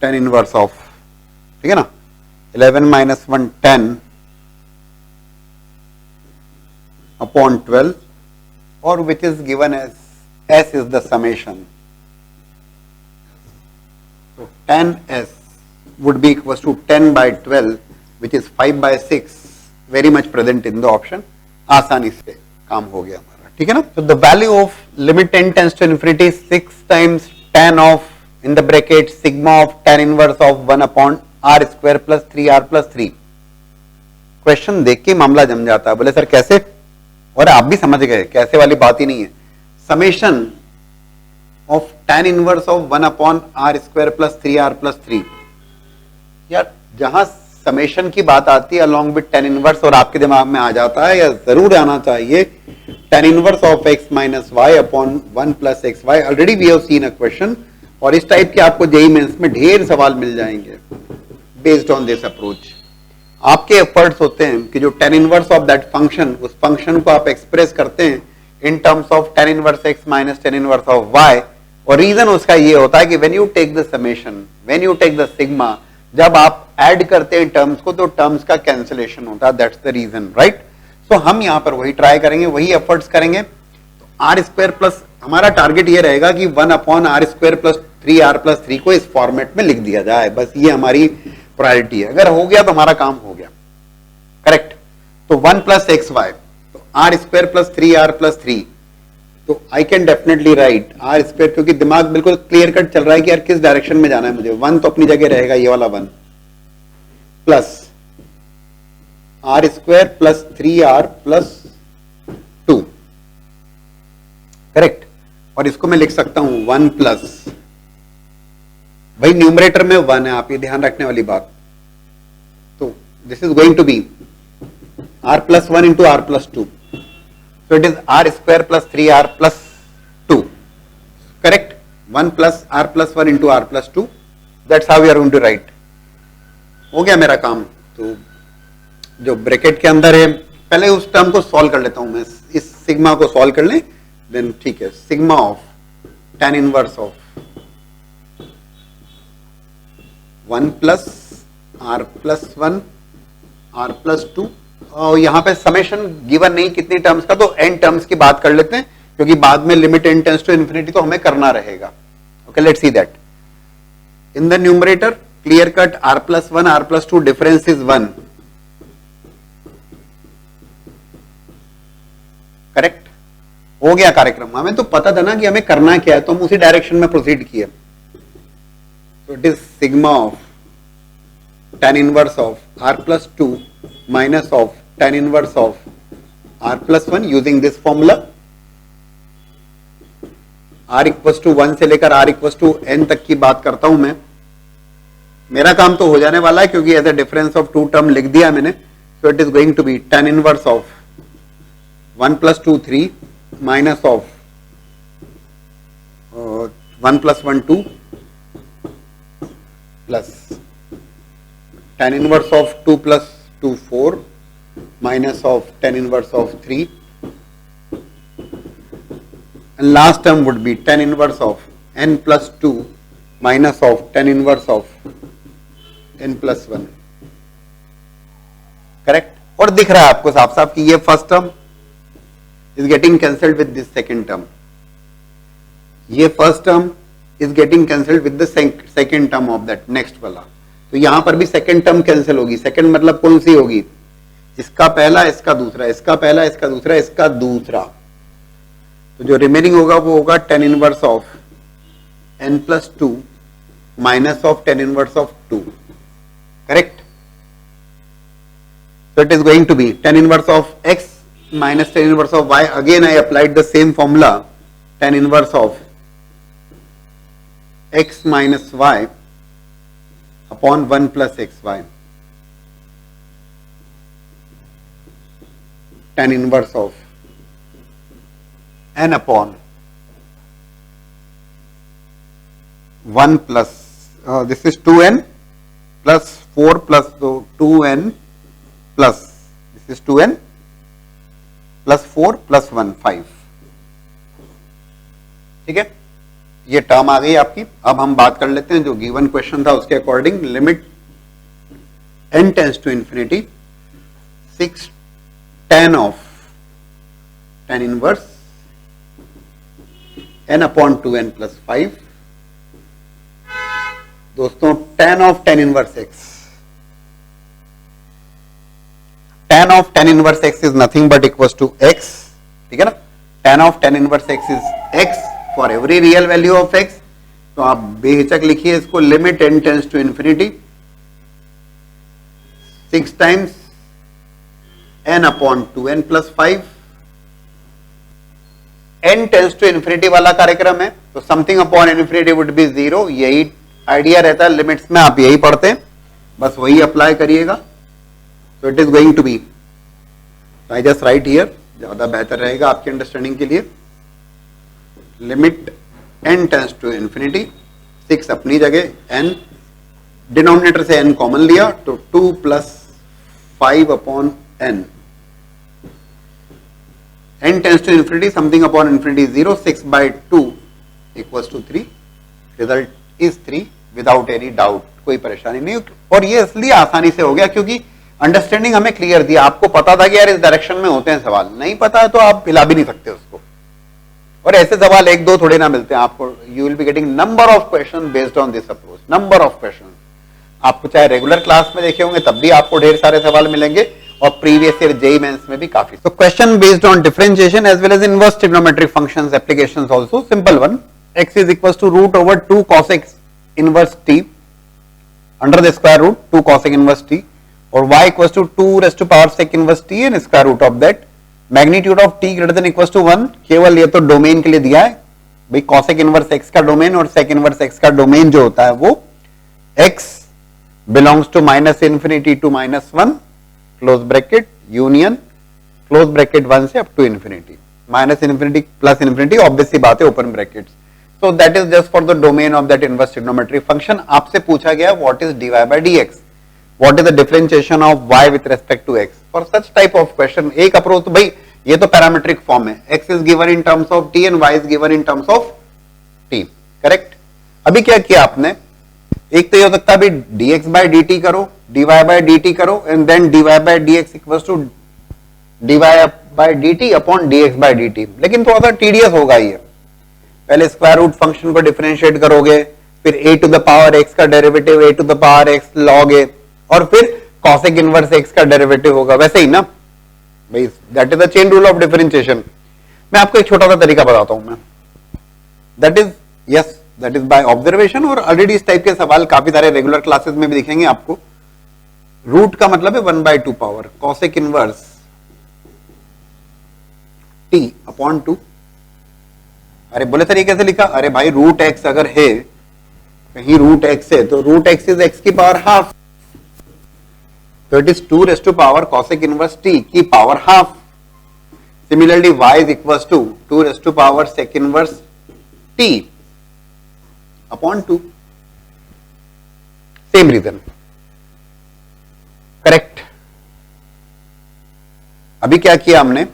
tan inverse of, ठीक है ना, 11 minus 1 10 upon 12, और which is given as s is the summation. So 10s would be equals to 10 by 12, which is 5 by 6, very much present in the option। आसानी से काम हो गया हमारा, ठीक है ना। So the value of limit 10 tends to infinity 6 times tan of in the bracket sigma of tan inverse of 1 upon r square plus 3r plus 3। Question देख के मामला जम जाता है, बोले सर कैसे, और आप भी समझ गए कैसे वाली बात ही नहीं है। Summation of tan inverse of 1 upon r square plus 3r plus 3, यार जहां समेशन की बात आती है अलॉन्ग विद tan इनवर्स, और आपके दिमाग में आ जाता है या जरूर आना चाहिए tan inverse of x minus y upon 1 plus x y. Already we have seen a question, और इस टाइप के आपको जेईई मेंस में ढेर सवाल मिल जाएंगे बेस्ड ऑन दिस अप्रोच। आपके एफर्ट्स होते हैं कि जो tan inverse of that function, उस फंक्शन को आप एक्सप्रेस करते हैं in terms of tan inverse x minus tan inverse of y, और रीजन उसका ये होता है कि when you take the summation, when you take the sigma, जब आप ऐड करते हैं टर्म्स को तो टर्म्स का कैंसिलेशन होता है, दैट्स द रीजन, राइट। सो हम यहां पर वही ट्राई करेंगे, वही एफर्ट्स करेंगे। तो आर स्क्वायर प्लस, हमारा टारगेट ये रहेगा कि 1 upon r square plus 3r plus 3 को इस फॉर्मेट में लिख दिया जाए, बस ये हमारी प्रायोरिटी है। अगर हो गया तो हमारा काम हो गया, करेक्ट। तो 1 प्लस एक्स वाई, तो r square plus 3r plus 3, तो I can definitely write r square, क्योंकि दिमाग बिल्कुल क्लियर कट चल रहा है कि यार किस डायरेक्शन में जाना है मुझे। 1 तो अपनी जगह रहेगा, ये वाला 1 plus r square plus 3r plus 2, और इसको मैं लिख सकता हूं 1 प्लस, भाई न्यूमरेटर में 1 है, आप ये ध्यान रखने वाली बात। तो this is going to be r plus 1 into r plus 2. So it is r square plus 3r plus 2. Correct? 1 plus r plus 1 into r plus 2. That's how we are going to write. हो गया मेरा काम। तो जो bracket के अंदर है, पहले उस टर्म को सॉल्व कर लेता हूं मैं, इस सिग्मा को सॉल्व कर लें, देन ठीक है। Sigma of tan inverse of 1 plus r plus 1 r plus 2, और यहां पे समेशन गिवन नहीं कितनी टर्म्स का, तो n टर्म्स की बात कर लेते हैं, क्योंकि बाद में limit n tends to infinity तो हमें करना रहेगा। Okay, let's see that. In the numerator clear cut r plus 1 r plus 2 difference is 1। Correct हो गया कार्यक्रम। हमें तो पता था ना कि हमें करना क्या है, तो हम उसी डायरेक्शन में प्रोसीड किए। तो it is sigma of tan inverse of r plus 2 minus of tan inverse of r plus 1 using this formula। r equals to 1 से लेकर r equals to n तक की बात करता हूं मैं। मेरा काम तो हो जाने वाला है, क्योंकि as a difference of two term लिख दिया मैंने। So it is going to be tan inverse of 1 plus 2 3 minus of 1 plus 1 2 plus tan inverse of 2 plus 2 4 minus of tan inverse of 3, and last term would be tan inverse of n plus 2 minus of tan inverse of n plus 1। Correct? और दिख रहा है आपको साफ साफ कि ये first term is getting cancelled with this second term, ये first term is getting cancelled with the second term of that next वाला। तो यहां पर भी सेकेंड टर्म कैंसिल होगी। सेकेंड मतलब कौन सी होगी? इसका पहला, इसका दूसरा, इसका पहला, इसका दूसरा, इसका दूसरा। तो जो रिमेनिंग होगा वो होगा tan inverse of n plus 2 minus of tan inverse of 2। Correct? So it is going to be tan inverse of x minus tan inverse of y. Again I applied the same formula, tan inverse of x minus y upon 1 plus xy, tan inverse of n upon 1 plus this is 2n plus 4 plus 2n plus this is 2n plus 4 plus 1 5। ठीक है, ये term आ गई आपकी। अब हम बात कर लेते हैं जो गिवन क्वेश्चन था उसके according. Limit n tends to infinity 6 tan of tan inverse n upon 2n plus 5। दोस्तों tan of tan inverse x, tan of tan inverse x is nothing but equals to x। ठीक है ना? tan of tan inverse x is x for every real value of x। तो आप बेहिचक लिखिए इसको, limit n tends to infinity 6 times n upon 2n plus 5। n tends to infinity वाला कार्यक्रम है, तो something upon infinity would be 0। यही आइडिया रहता है लिमिट्स में, आप यही पढ़ते हैं, बस वही अप्लाई करिएगा। So it is going to be, I just write here, ज्यादा बेहतर रहेगा आपकी अंडरस्टैंडिंग के लिए। Limit n tends to infinity 6 अपनी जगह, n डिनोमिनेटर से n कॉमन लिया तो 2 plus 5 upon n। n tends to infinity something upon infinity 0, 6 by 2 equals to 3। Result is 3 without any doubt, कोई परेशानी नहीं। और ये इसलिए आसानी से हो गया क्योंकि अंडरस्टैंडिंग हमें क्लियर थी। आपको पता था कि यार इस डायरेक्शन में होते हैं सवाल, नहीं पता है तो आप हिला भी नहीं सकते उसको। और ऐसे सवाल एक दो थोड़े ना मिलते हैं आपको। You will be getting number of question based on this approach, number of question. आपको चाहे रेगुलर क्लास में देखे होंगे तब भी आपको ढेर सारे सवाल मिलेंगे, और प्रीवियस ईयर जेईई मेंस में भी काफी। तो question based on differentiation as well as inverse trigonometric functions applications also. Simple one, x is equals to root over 2 cos x inverse t under the square root 2 cos x inverse t, और y equals to 2 raised to power sec inverse t and square root of that। Magnitude of t greater than equals to 1, केवल ये तो domain के लिए दिया है, भाई cosec inverse x का डोमेन और sec इनवर्स x का डोमेन जो होता है वो x belongs to minus infinity to minus one close bracket union close bracket 1 से up to infinity, minus infinity plus infinity, obvious सी बात है open brackets. So that is just for the domain of that inverse trigonometric function. आपसे पूछा गया what is dy by dx, what is the differentiation of y with respect to x. For such type of question एक अप्रोच, तो भाई ये तो parametric form है, x is given in terms of t and y is given in terms of t, correct. अभी क्या किया आपने, एक तो ये हो सकता है dx by dt करो, dy by dt करो and then dy by dx equals to dy by dt upon dx by dt, लेकिन थोड़ा सा टीडियस होगा ये. पहले स्क्वायर रूट फंक्शन को डिफरेंशिएट करोगे, फिर a to the power x का derivative a to the power x log a, और फिर cosec इनवर्स x का डेरिवेटिव होगा, वैसे ही ना भाई. That is the chain rule of differentiation. मैं आपको एक छोटा सा तरीका बताता हूं मैं, that is yes that is by observation, और ऑलरेडी इस टाइप के सवाल काफी सारे रेगुलर क्लासेस में भी दिखेंगे आपको. रूट का मतलब है 1/2 power cosec inverse t upon 2. अरे बोले तरीके से लिखा, अरे भाई रूट x अगर है, कहीं रूट x है तो रूट x इज x की पावर हाफ, तो it is 2 raised to power cosec inverse t की power half. Similarly y is equals to 2 raised to power sec inverse t upon 2. Same reason, correct. अभी क्या किया हमने,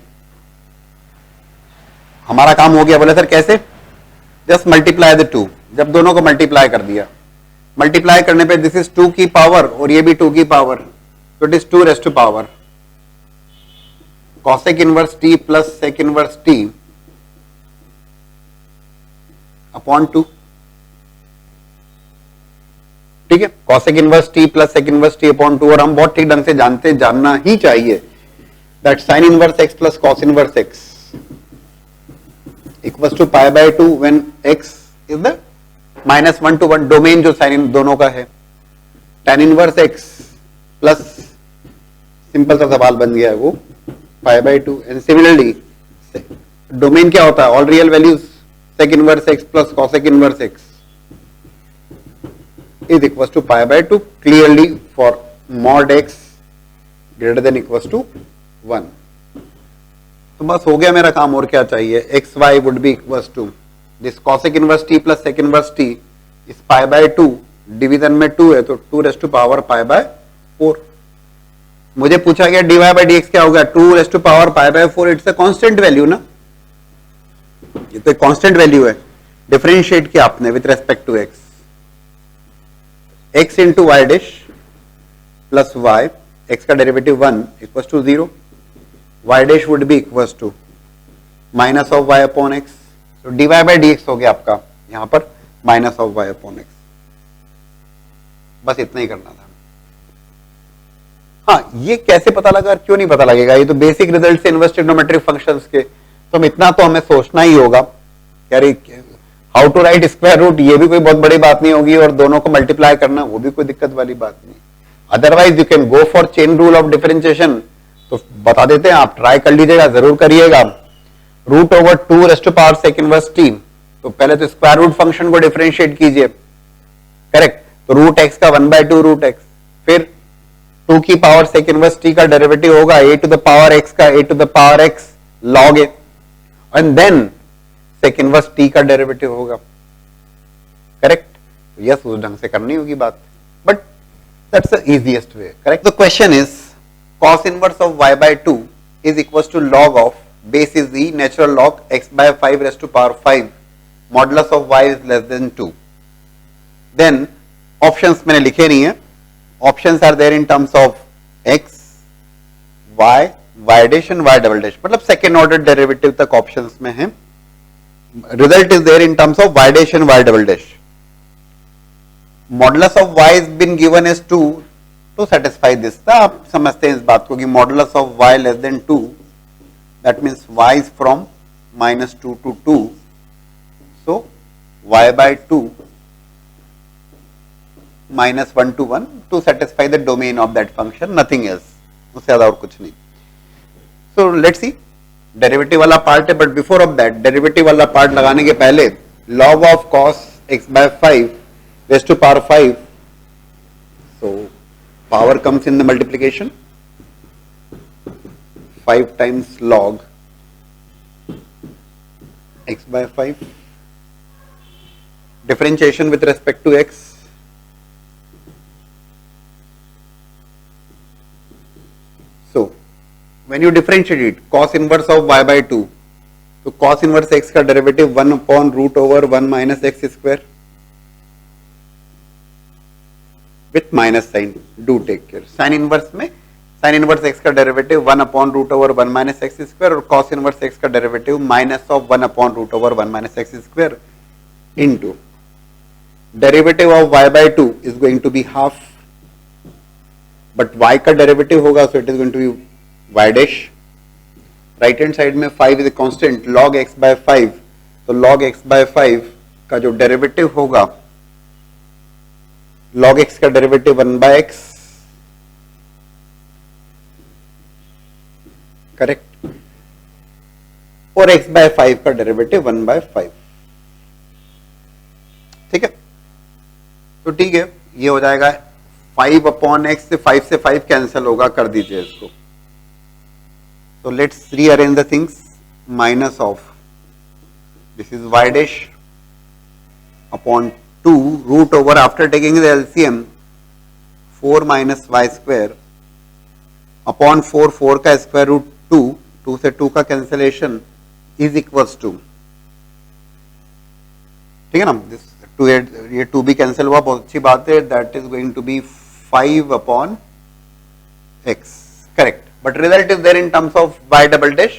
हमारा काम हो गया. बोले सर कैसे, जस्ट मल्टीप्लाई द 2. जब दोनों को मल्टीप्लाई कर दिया, मल्टीप्लाई करने पे दिस इज 2 की पावर और ये भी 2 की पावर, तो it is 2 raised to power cosec inverse t plus sec inverse t upon 2. ठीक है, cosec inverse t plus sec inverse t upon 2. और हम बहुत ठीक ढंग से जानना ही चाहिए that sin inverse x plus cos inverse x equals to pi bye 2 when x is the minus 1 to 1 domain जो साइन दोनों का है. tan inverse x plus simple सा सवाल बन गया है वो pi bye 2. And similarly domain क्या होता है, all real values sec inverse x plus cosec inverse x is equals to pi bye 2, clearly for mod x greater than equals to 1. तो बस हो गया मेरा काम, और क्या चाहिए. X y would be equals to this cosec inverse t plus sec inverse t is pi by 2, division में 2 है तो 2 raised to power pi by 4. मुझे पूछा गया dy by dx क्या होगा, 2 raised to power pi by 4. It's a constant value ना, ये तो कांस्टेंट वैल्यू है. डिफरेंशिएट किया आपने with respect to x, x into y dash plus y, x का derivative 1 equals to 0, y dash would be equals to minus of y upon x. तो dy by dx हो गया आपका यहां पर minus of y upon x. बस इतना ही करना था. हाँ, ये कैसे पता लगा, क्यों नहीं पता लगेगा, ये तो बेसिक रिजल्ट से इनवर्स ट्रिग्नोमेट्रिक फंक्शंस के. तो हम इतना तो हमें सोचना ही होगा यार, how to write square root, ये भी कोई बहुत बड़ी बात नहीं होगी, और दोनों को मल्टीप्लाई करना वो भी कोई दिक्कत वाली बात नहीं. Otherwise you can go for chain rule of differentiation. तो बता देते हैं, आप ट्राई कर लीजिएगा, जरूर करिएगा. Root over 2 raised to power sec inverse t, तो पहले तो स्क्वायर रूट फंक्शन को डिफरेंशिएट कीजिए, करेक्ट. तो रूट x का 1/2 रूट x, फिर 2 की पावर sec इनवर्स t का डेरिवेटिव होगा a to the power x का a to the power x log a, and then sec inverse t का डेरिवेटिव होगा, करेक्ट. यस, उस ढंग से करनी होगी बात, but that's the easiest way, correct. The question is cos inverse of y by 2 is equals to log of base is the natural log x by 5 raised to power 5 modulus of y is less than 2. Then options मैंने लिखे नहीं है, options are there in terms of x, y, y dash and y double dash, मतलब second order derivative तक options में है. Result is there in terms of y dash and y double dash. Modulus of y has been given as 2 to satisfy this. आप समझते हैं इस बात को कि modulus of y less than 2, that means y is from -2 to 2, so y by 2 -1 to 1 to satisfy the domain of that function, nothing else, उससे ज्यादा और कुछ नहीं. So let's see, डेरिवेटिव वाला पार्ट है, but before of that derivative वाला part लगाने के पहले log of cos x by 5 raised to power 5. So power comes in the multiplication, 5 times log x by 5, differentiation with respect to x. So when you differentiate it, cos inverse of y by 2, तो cos inverse x का derivative 1 upon root over 1 minus x square with minus sign. Do take care. Sin inverse में sin inverse x का derivative 1 upon root over 1 minus x square और cos inverse x का derivative minus of 1 upon root over 1 minus x square into derivative of y by 2 is going to be half, but y का derivative होगा, so it is going to be y dash. Right hand side में 5 is a constant, log x by 5, तो log x by 5 का जो derivative होगा, log x का derivative 1 by x, correct, और x by 5 का डेरिवेटिव 1 by 5. ठीक है, तो ठीक है, ये हो जाएगा 5 upon x से 5 से 5 कैंसिल होगा, कर दीजिए इसको. So let's rearrange the things. Minus of, this is y dash upon 2 root over, after taking the LCM, 4 minus y square upon 4, 4 का square root 2, 2 से 2 का cancellation is equals to, ठीक है ना, this 2 ये 2 भी cancel हुआ, बहुत अच्छी बात है, that is going to be 5 upon x, correct. But result is there in terms of y double dash.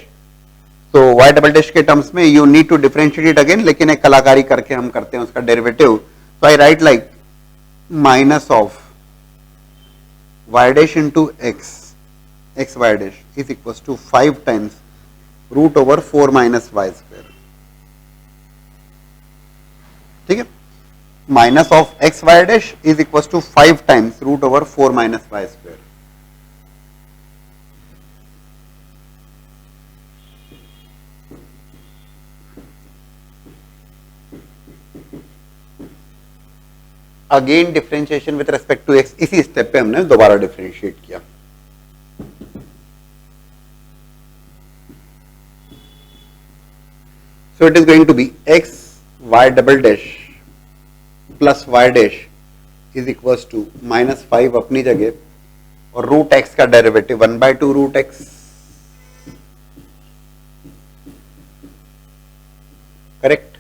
So y double dash के terms में you need to differentiate it again, लेकिन एक कलाकारी करके हम करते हैं उसका derivative. So I write like minus of y dash into x, x y dash is equals to 5 times root over 4 minus y square. ठीक है, minus of x y dash is equals to 5 times root over 4 minus y square. Again differentiation with respect to x, इसी step पे हमने दोबारा differentiate किया. So it is going to be x y double dash plus y dash is equals to -5 अपनी जगह और root x का derivative 1/2 root x, correct,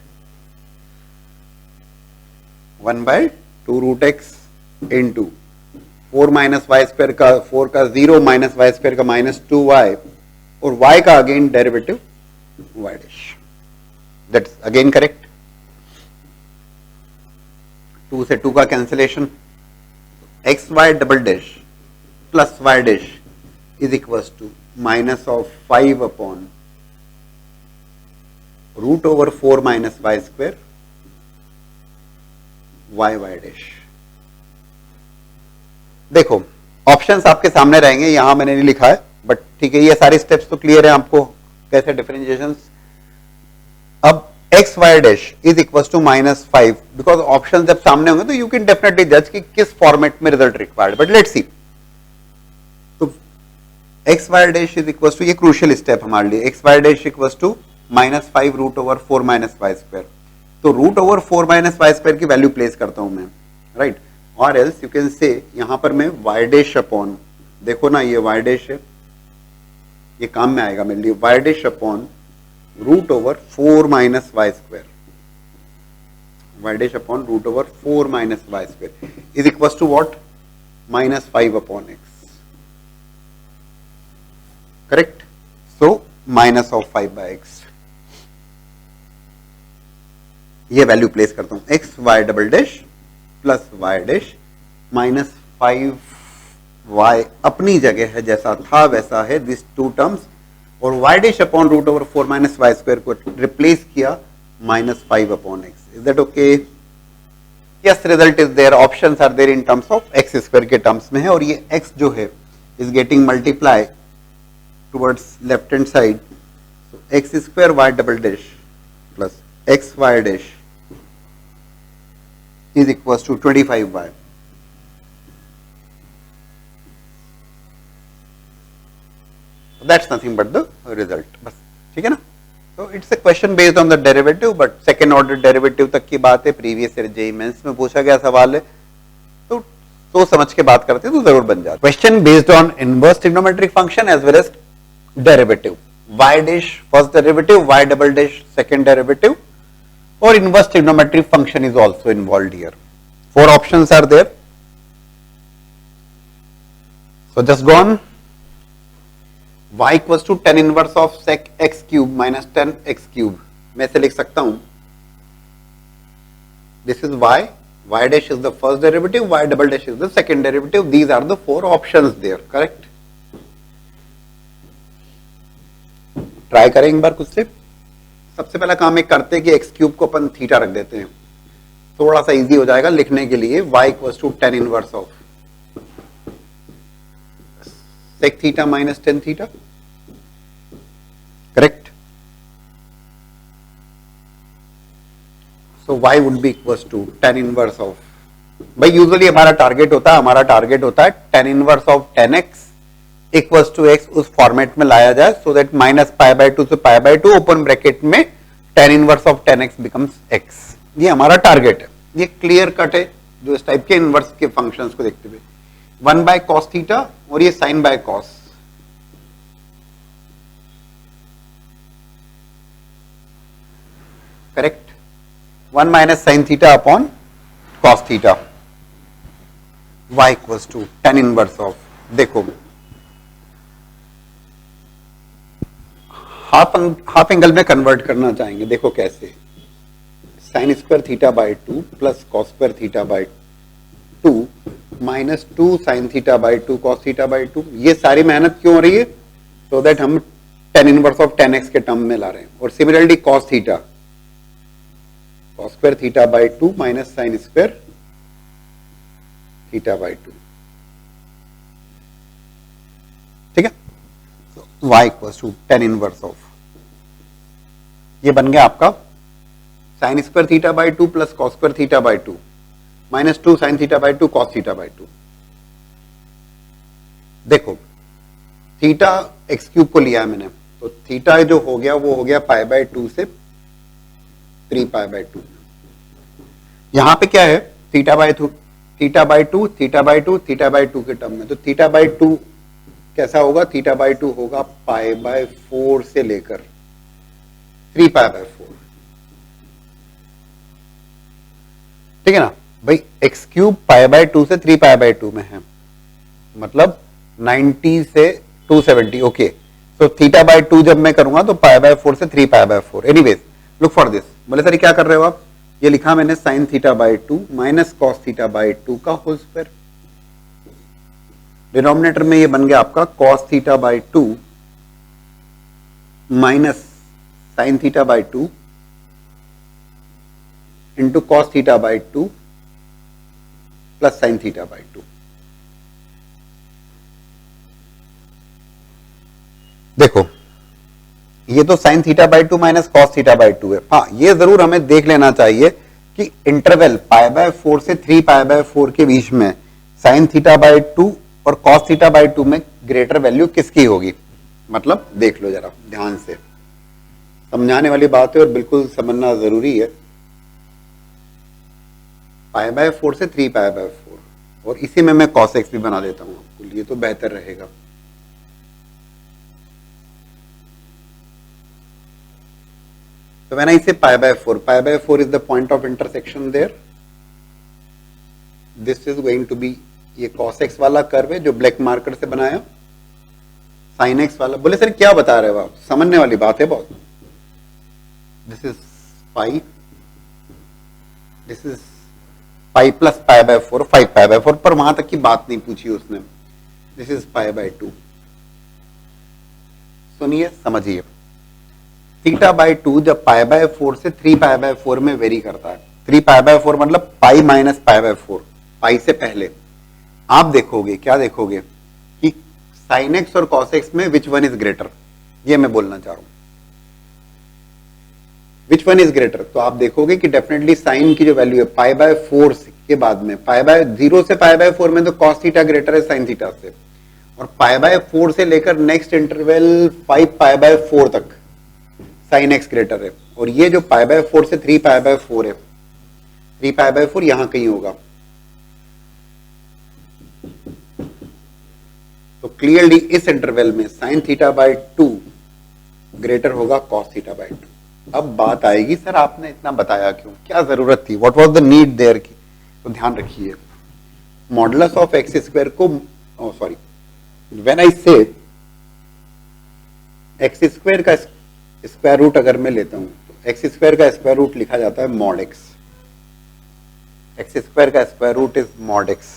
1/2 root x into 4 minus y square का 4 का 0 माइनस वाई स्क्वायर का -2y और y का again derivative y dash, that's again correct. 2 से 2 का cancellation, x y double dash plus y dash is equals to minus of 5 upon root over 4 minus y square y y dash. देखो options आपके सामने रहेंगे, यहां मैंने नहीं लिखा है, बट ठीक है, ये सारे स्टेप्स तो क्लियर है आपको कैसे डिफरेंशिएशन. अब x y dash is equals to -5, because option जब सामने होंगे तो यू कैन डेफिनेटली जज कि किस फॉर्मेट में result required, but let's see. तो x y dash is equals to, ये क्रूशियल स्टेप हमारे लिए, x y dash equals to -5 root over 4 minus y square. तो root over 4 minus y square की वैल्यू प्लेस करता हूं मैं, राइट, और एल्स यू कैन से यहां पर मैं वाई डैश अपॉन, देखो ना ये वाई डैश है, ये काम में आएगा मेरे लिए, y dash upon root over 4 minus y square, y dash upon root over 4 minus y square is equal to what, -5 upon x, correct. So minus of 5/x, ये वैल्यू प्लेस करता हूं, x y double dash plus y dash -5y अपनी जगह है, जैसा था वैसा है, दिस टू टर्म्स, और y dash upon root over 4 minus y square को रिप्लेस किया -5 upon x. Is that okay? Yes, result is there, options are there in terms of x square के टर्म्स में है, और ये एक्स जो है is getting multiply towards left hand side, x square y double dash plus x y dash is equals to 25y. That's nothing but the result. बस ठीक है ना. So it's a question based on the derivative, but second order derivative तक की बात है. Previous year JEE mains में पूछा गया सवाल है, तो सोच समझ के बात करते हैं तो जरूर बन जाता. Question based on inverse trigonometric function as well as derivative. y dash first derivative, y double dash second derivative, or inverse trigonometric function is also involved here. 4 options are there. So just go on. y equals to tan inverse of sec x cube minus tan x cube. मैं ऐसे लिख सकता हूं. This is y. Y dash is the first derivative. Y double dash is the second derivative. These are the 4 options there. Correct? Try करें एक बार खुद से. सबसे पहला काम एक करते हैं कि एक्स क्यूब को अपन थीटा रख देते हैं, थोड़ा सा इजी हो जाएगा लिखने के लिए. y equals to tan inverse of sec theta minus tan theta. Correct. So y would be equals to tan inverse of, भाई यूजुअली हमारा टारगेट होता है tan inverse of tan x equals to x उस format में लाया जाए so that minus pi by 2 से pi bye 2 open bracket में tan inverse of tan x becomes x. ये हमारा टारगेट है. ये क्लियर कट है जो इस टाइप के इनवर्स के फंक्शंस को देखते हुए. 1 बाय cos थीटा और ये sin by cos. Correct. 1 minus sin theta upon cos theta. y equals to tan inverse of, देखो हाफ एंगल में कन्वर्ट करना चाहेंगे. देखो कैसे. Sine square theta by 2 plus cos square theta by 2 minus 2 sine theta by 2 cos theta by 2. ये सारी मेहनत क्यों हो रही है? सो दैट हम tan inverse of tan x के टर्म में ला रहे हैं. और similarly cos theta, cos square theta by 2 minus sine square theta by 2. ठीक है. y equals to tan inverse of, ये बन गया आपका sine square theta by 2 plus cos square theta by 2 minus 2 sine theta by 2 cos theta by 2. देखो theta x cube को लिया है मैंने, तो थीटा जो हो गया वो हो गया पाई बाय 2 से 3 पाई बाय 2. यहां पे क्या है? Theta by 2 theta by 2 theta by 2 theta by 2 के टर्म में. तो थीटा बाय 2 कैसा होगा? थीटा बाय 2 होगा पाई बाय 4 से लेकर 3 पाई बाय 4. ठीक है ना भाई. एक्स क्यूब पाई बाय 2 से 3 पाई बाय 2 में है, मतलब 90 से 270. ओके. तो थीटा बाय 2 जब मैं करूंगा तो पाई बाय 4 से 3 pi by 4. Anyways look for this. बोले सर क्या कर रहे हो आप? ये लिखा मैंने sign theta by 2 minus cos theta by 2 का होल स्क्वायर. डिनोमिनेटर में ये बन गया आपका cos theta by 2 minus sign theta by 2 into cos theta by 2 plus sign theta by 2. देखो ये तो sine theta by 2 minus cos theta by 2 है. हाँ ये जरूर हमें देख लेना चाहिए कि इंटरवल पाई बाय 4 से 3 पाई बाय 4 के बीच में साइन थीटा बाय 2 और कॉस थीटा बाय 2 में ग्रेटर वैल्यू किसकी होगी. मतलब देख लो जरा ध्यान से, समझाने वाली बात है और बिल्कुल समझना जरूरी है. पाई बाय 4 से 3 पाई बाय 4, और इसी में मैं cos x भी बना देता हूं आपके लिए तो बेहतर रहेगा. So when I say pi by 4 is the point of intersection there. This is going to be, ये cos x वाला कर्व है जो ब्लैक मार्कर से बनाया, sin x वाला. बोले सर क्या बता रहे हो आप? समझने वाली बात है बहुत. This is pi, this is pi plus pi by 4, 5 pi by 4, पर वहां तक की बात नहीं पूछी उसने. This is pi by 2. सुनिए समझिए. थीटा बाय 2 जब पाई बाय 4 से 3 पाई बाय 4 में वेरी करता है. 3 पाई बाय 4 मतलब पाई माइनस पाई बाय 4, पाई से पहले. आप देखोगे क्या देखोगे कि साइन एक्स और कॉस एक्स में विच वन इज ग्रेटर, ये मैं बोलना चाह रहा हूं. विच वन इज ग्रेटर, तो आप देखोगे कि डेफिनेटली साइन की जो वैल्यू है पाई बाय 4 के बाद में, पाई बाय 0 से पाई बाय 4 में तो कॉस थीटा ग्रेटर है साइन थीटा से, और पाई बाय 4 से लेकर नेक्स्ट इंटरवल 5 पाई बाय 4 तक साइन एक्स ग्रेटर है, और ये जो पाई बाय 4 से 3 पाई बाय 4 है, 3 पाई बाय 4 यहां कहीं होगा, तो क्लियरली इस इंटरवल में साइन थीटा बाय 2 ग्रेटर होगा कॉस थीटा बाय 2। अब बात आएगी सर आपने इतना बताया क्यों, क्या जरूरत थी, what was the need there की, तो ध्यान रखिए मॉडुलस ऑफ एक्स स्क्वायर को, sorry when I say x square का स्क्वायर रूट अगर मैं लेता हूं तो एक्स स्क्वायर का स्क्वायर रूट लिखा जाता है मॉड एक्स, एक्स स्क्वायर का square root is mod x,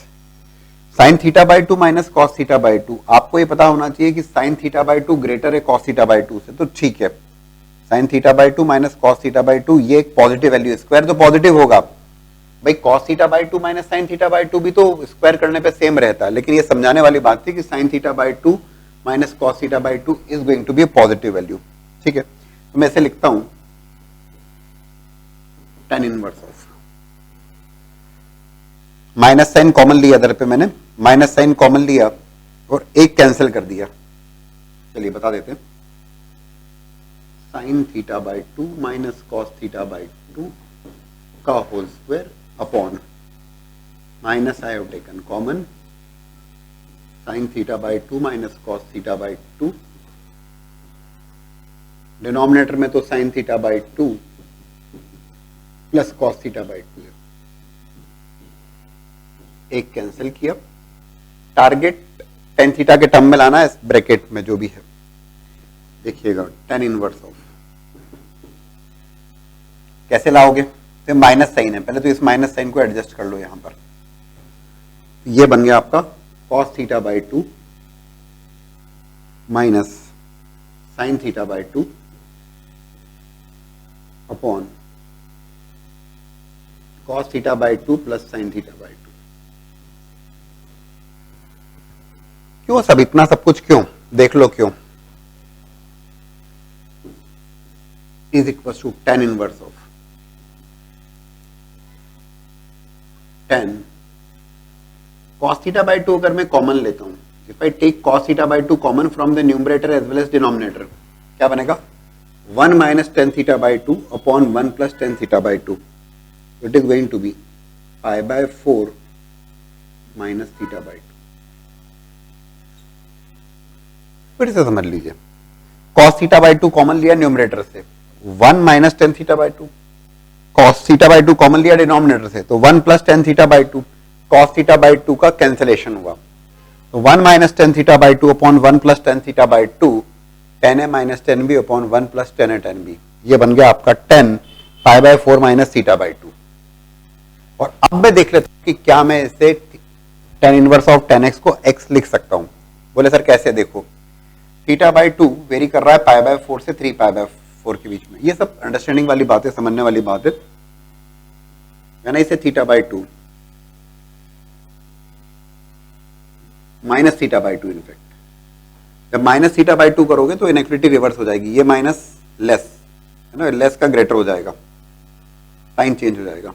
sine theta by 2 minus cos theta by 2, आपको ये पता होना चाहिए कि साइन थीटा बाय 2 ग्रेटर है कॉस थीटा बाय 2 से, तो ठीक है sign theta by 2 minus cos theta by 2 ये एक पॉजिटिव वैल्यू, स्क्वायर तो पॉजिटिव होगा भाई, cos theta by 2 minus sign theta by 2 भी तो स्क्वायर करने पे सेम रहता है, लेकिन ये समझाने वाली बात थी कि sine theta by 2 minus cos theta by 2 is going to be a positive value, ठीक है, तो मैं इसे लिखता हूं tan inverse of, minus sign common लिया इधर पे मैंने, माइनस साइन कॉमन लिया और एक कैंसिल कर दिया, चलिए बता देते हैं, sine theta by 2 minus cos theta by 2 का whole square upon minus I have taken common sine theta by 2 minus cos theta by 2, denominator में तो sine theta by 2 plus cos theta by 2 है, एक कैंसिल किया, target tan theta के term में लाना है ब्रैकेट में जो भी है, देखिएगा tan इनवर्स ऑफ कैसे लाओगे, तो माइनस साइन है, पहले तो इस माइनस साइन को एडजस्ट कर लो यहां पर, ये बन गया आपका cos theta by 2 minus sign theta by 2 upon cos theta by 2 plus sign theta by 2। क्यों सब इतना सब कुछ क्यों, देख लो क्यों, is equal to tan inverse of tan cos theta by 2 अगर मैं कॉमन लेता हूं, if I take cos theta by 2 common from the numerator as well as denominator, क्या बनेगा 1 minus tan theta by 2 upon 1 plus tan theta by 2, it is going to be pi by 4 minus theta by 2। फिर से समझ लीजिए, cos theta by 2 common लिया numerator से, 1 minus tan theta by 2, cos theta by 2 common लिया denominator से, तो 1 plus tan theta by 2, cos theta by 2 का कैंसिलेशन हुआ, तो 1 minus tan theta by 2 upon 1 plus tan theta by 2, tan a minus tan b upon 1 plus tan a tan b, ये बन गया आपका tan pi by 4 minus theta by 2। और अब मैं देख लेता हूं कि क्या मैं इसे tan inverse of tan x को x लिख सकता हूं, बोले सर कैसे, देखो थीटा बाय 2 वेरी कर रहा है पाई बाय 4 से 3 पाई बाय 4 के बीच में, ये सब अंडरस्टैंडिंग वाली बात है, समझने वाली बात है, यानी इसे theta by 2 minus theta by 2, in fact जब माइनस थीटा बाय 2 करोगे तो इनइक्वालिटी रिवर्स हो जाएगी, ये माइनस लेस है ना, लेस का ग्रेटर हो जाएगा, साइन चेंज हो जाएगा,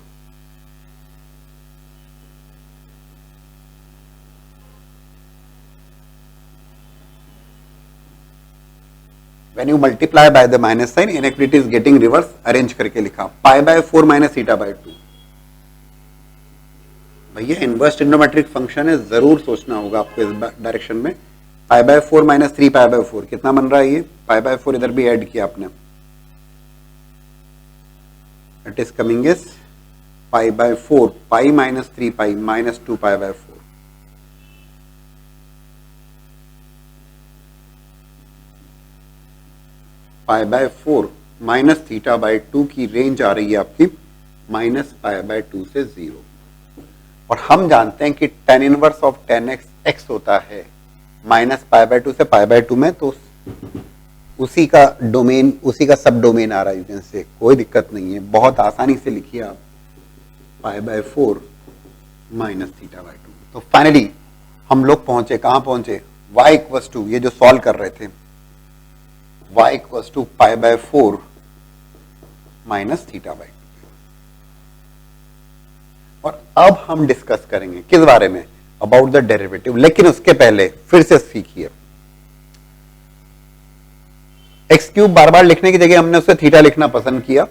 when you multiply by the minus sign inequality is getting reverse, arrange करके लिखा पाई बाय 4 माइनस थीटा बाय 2। भैया इनवर्स ट्रिग्नोमेट्रिक फंक्शन है, जरूर सोचना होगा आपको इस डायरेक्शन में, पाई बाय 4 माइनस 3 पाई बाय 4 कितना बन रहा है, ये पाई बाय 4 इधर भी ऐड किया आपने, it is coming is pi by 4 pi minus 3 pi minus 2 pi by 4, pi by 4 minus theta by 2 की रेंज आ रही है आपकी माइनस पाई बाय 2 से 0, और हम जानते हैं कि tan inverse of tan x x होता है माइनस पाई बाय 2 से पाई बाय 2 में, तो उसी का डोमेन, उसी का सब डोमेन आ रहा है, यू कैन से, कोई दिक्कत नहीं है, बहुत आसानी से लिखिए आप पाई बाय 4 माइनस थीटा बाय 2। तो फाइनली हम लोग पहुंचे, कहां पहुंचे, y इक्वल्स टू, ये जो सॉल्व कर रहे थे, y equals to pi by 4 minus theta by 2। और अब हम डिस्कस करेंगे किस बारे में, अबाउट द डेरिवेटिव। लेकिन उसके पहले फिर से सीखिए, एक्स क्यूब बार बार लिखने की जगह हमने उसे थीटा लिखना पसंद किया,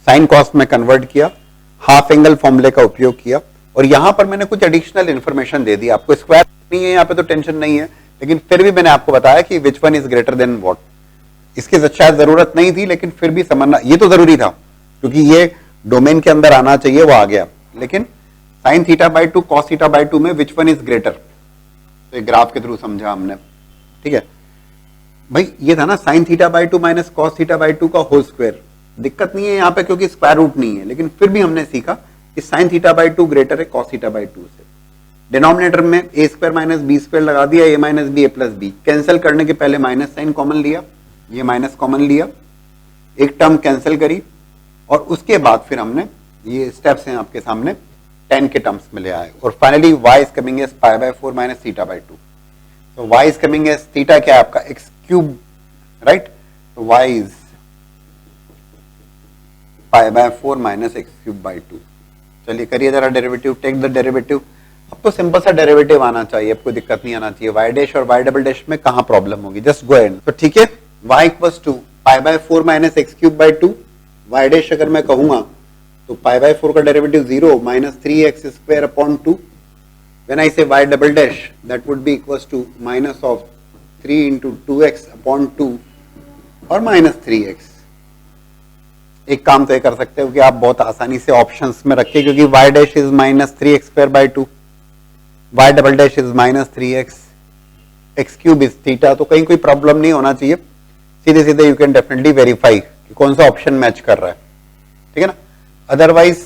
साइन कॉस में कन्वर्ट किया, हाफ एंगल फॉर्मूले का उपयोग किया, और यहां पर मैंने कुछ एडिशनल इंफॉर्मेशन दे दी आपको। स्क्वायर नहीं है यहाँ पे तो टेंशन नहीं है, लेकिन फिर भी मैंने आपको बताया कि which one is greater than what. इसकी शायद जरूरत नहीं थी, लेकिन फिर भी समझना ये तो जरूरी था, क्योंकि ये डोमेन के अंदर आना चाहिए, वो आ गया। लेकिन sine theta by 2 cos theta by 2 में विच वन इज ग्रेटर, तो ग्राफ के थ्रू समझा हमने। ठीक है भाई, ये था ना sine theta by 2 minus cos theta by 2 का होल स्क्वायर। दिक्कत नहीं है यहाँ पे क्योंकि स्क्वायर रूट नहीं है, लेकिन फिर भी हमने सीखा कि साइन थीटा बाई 2 ग्रेटर है कॉस थीटा बाई 2 से। डिनोमिनेटर में ए स्क्वायर माइनस बी स्क्वायर लगा दिया, ए माइनस बी ए प्लस बी। कैंसिल करने के पहले माइनस साइन कॉमन लिया, ये माइनस कॉमन लिया, एक टर्म कैंसिल करी, और उसके बाद फिर हमने ये स्टेप्स हैं आपके सामने 10 के टर्म्स में ले आए, और finally y is coming as pi by 4 minus theta by 2। तो y is coming as theta क्या है आपका एक्स क्यूब, राइट। तो y is pi by 4 minus x cube by 2। चलिए करिए जरा डेरिवेटिव, टेक द डेरिवेटिव। अब तो सिंपल सा डेरिवेटिव आना चाहिए, अब कोई दिक्कत नहीं आना चाहिए। y डैश और y डबल डैश में कहां प्रॉब्लम होगी, जस्ट गो एंड। तो ठीक है, y equals to pi by 4 minus x cube by 2। y dash अगर मैं कहूंगा तो पाई बाय 4 का derivative 0 minus 3x square upon 2। When I say y double dash that would be equals to minus of 3 into 2x upon 2 और minus 3x। एक काम तो ये कर सकते हो कि आप बहुत आसानी से ऑप्शंस में रखिए, क्योंकि y dash is minus 3x square by 2, y double dash is minus 3x, x cube is theta, तो कहीं कोई प्रॉब्लम नहीं होना चाहिए। सीधे सीधे यू कैन डेफिनेटली वेरीफाई कि कौन सा ऑप्शन मैच कर रहा है, ठीक है ना। अदरवाइज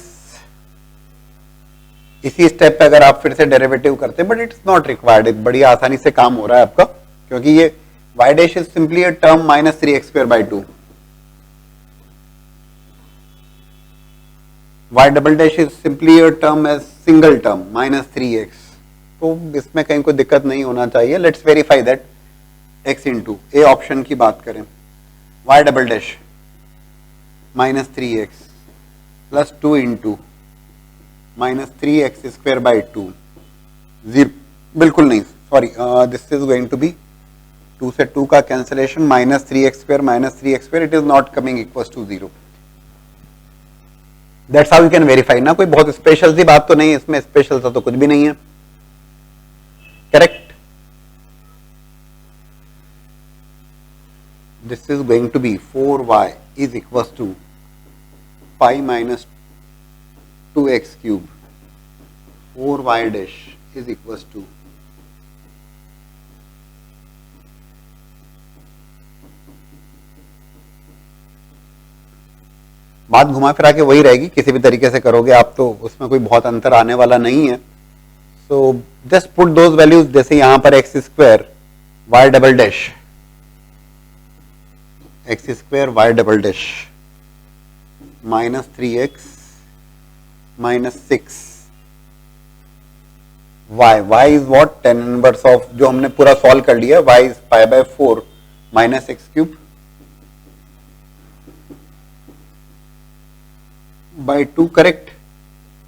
इसी स्टेप पे अगर आप फिर से डेरिवेटिव करते हैं, बट इट्स नॉट रिक्वायर्ड, बड़ी आसानी से काम हो रहा है आपका, क्योंकि ये y dash is simply a term minus 3x square by 2, y double dash is simply a term as single term minus 3x, तो इसमें कहीं कोई दिक्कत नहीं होना चाहिए। Let's verify that x into a option की बात करें, y double dash minus 3x plus 2 into minus 3x square by 2, zero, बिल्कुल नहीं, sorry, this is going to be 2 से 2 का cancellation, minus 3x square minus 3x square, it is not coming equals to 0। That's how you can verify ना। कोई बहुत special सी बात तो नहीं है इसमें, स्पेशल सा तो कुछ भी नहीं है, correct. This is going to be 4y is equals to pi minus 2x cube, 4y dash is equals to बात घुमा फिरा के वही रहेगी, किसी भी तरीके से करोगे आप तो उसमें कोई बहुत अंतर आने वाला नहीं है। So just put those values, जैसे यहां पर x square y double dash, x square y double dash minus 3x minus 6 y, y is what, tan inverse of, जो हमने पूरा सॉल्व कर लिया, y is pi by 4 minus x cube by 2, correct,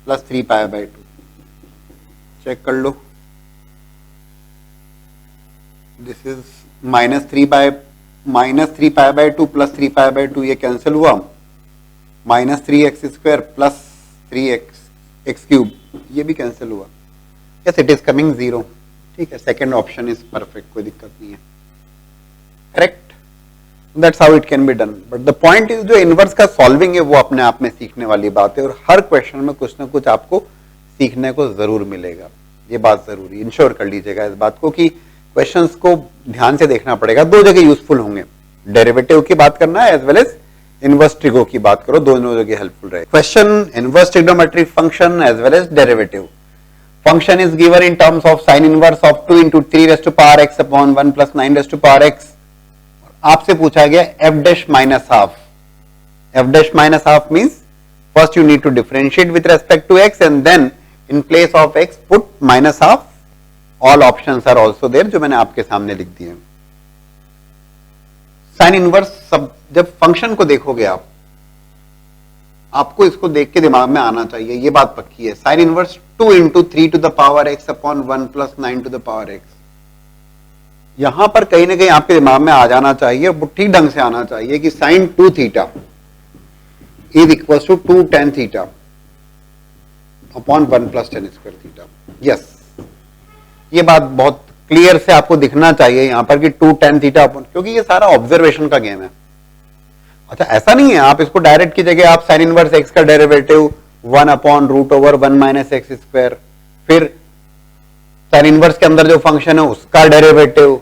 plus 3 pi bye 2। Check कर लो, this is minus 3 pi bye 2 plus 3 pi bye 2, ये cancel हुआ, minus 3x square plus 3x x cube, ये भी कैंसिल हुआ। Yes, it is coming 0, ठीक है। Second option is perfect, कोई दिक्कत नहीं है, correct. That's how it can be done. But the point is, जो इनवर्स का सॉल्विंग है वो अपने आप में सीखने वाली बात है, और हर क्वेश्चन में कुछ ना कुछ आपको सीखने को जरूर मिलेगा, ये बात जरूरी इंश्योर कर लीजिएगा इस बात को कि क्वेश्चंस को ध्यान से देखना पड़ेगा। दो जगह यूजफुल होंगे, डेरिवेटिव की बात करना है as well as inverse trigo की बात करो, दोनों जगह हेल्पफुल रहे। Question, inverse trigonometric function as well as derivative. Function is given in terms of sine inverse of 2 into 3 raise to power x upon 1 plus 9 raise to power x। आपसे पूछा गया f dash minus half. f dash minus half means first you need to differentiate with respect to x and then in place of x put minus half. All options are also there, जो मैंने आपके सामने लिख दिए। Sine inverse, सब जब function को देखोगे आप आपको इसको देख के दिमाग में आना चाहिए, ये बात पक्की है। Sine inverse 2 into 3 to the power x upon 1 plus 9 to the power x, यहां पर कहीं ना कहीं आपके दिमाग में आ जाना चाहिए, ठीक ढंग से आना चाहिए कि sine 2 theta is equal to 2 tan theta upon 1 plus tan square theta. Yes, ये बात बहुत क्लियर से आपको दिखना चाहिए यहां पर कि 2 tan थीटा अपॉन, क्योंकि ये सारा ऑब्जर्वेशन का गेम है। अच्छा, ऐसा नहीं है आप इसको डायरेक्ट की जगह आप साइन इनवर्स एक्स का derivative 1 upon root over 1 minus x square, फिर साइन इनवर्स के अंदर जो फंक्शन है उसका डेरिवेटिव,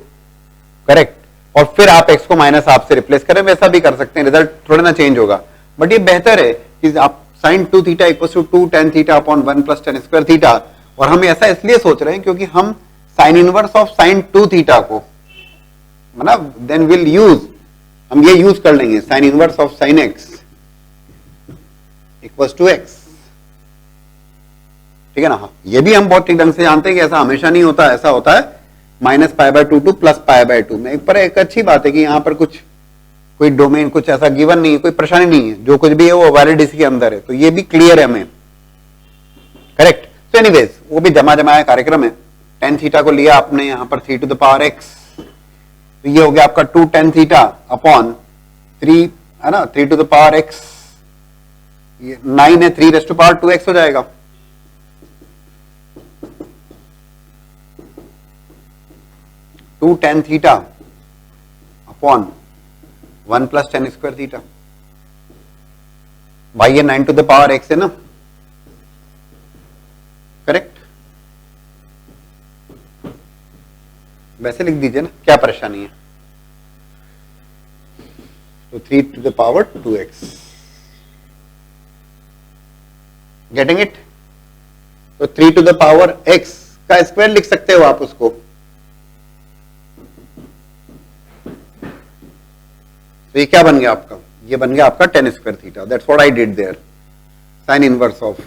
करेक्ट, और फिर आप एक्स को माइनस हाफ से रिप्लेस करें, वैसा भी कर सकते हैं, रिजल्ट थोड़ा ना चेंज होगा। बट ये बेहतर है कि आप sine 2 theta equal to 2 tan theta upon 1 plus tan square theta, और हम ऐसा इसलिए सोच रहे हैं क्योंकि हम sine inverse of sine 2 theta को, मतलब देन विल यूज, हम ये यूज कर लेंगे sine inverse of sine x equal to x, ठीक है ना। हाँ, ये भी हम बहुत ठीक ढंग से जानते हैं कि ऐसा हमेशा नहीं होता, ऐसा होता है minus pi by 2 to plus pi bye 2 में। पर एक अच्छी बात है कि यहां पर कुछ कोई डोमेन कुछ ऐसा गिवन नहीं है, कोई परेशानी नहीं है, जो कुछ भी है वो वैलिड इसी के अंदर है, तो ये भी क्लियर है हमें, करेक्ट। तो एनीवेज वो भी जमा जमाया कार्यक्रम है। tan थीटा को लिया आपने यहां पर 3 टू द पावर x, तो ये हो गया आपका 2 tan थीटा अपॉन 3, है ना, 3 टू द पावर x, ये 9 है, 3 रेज़ टू पावर 2x हो जाएगा। Two tan theta upon 1 plus tan square theta, भाई ये 9 टू द पावर x है ना, करेक्ट, वैसे लिख दीजिए ना, क्या परेशानी है। तो 3 to the power 2x, getting it. तो 3 टू द पावर x का स्क्वायर लिख सकते हो आप उसको, तो ये क्या बन गया आपका, ये बन गया आपका tan square theta. That's what I did there, sine inverse of,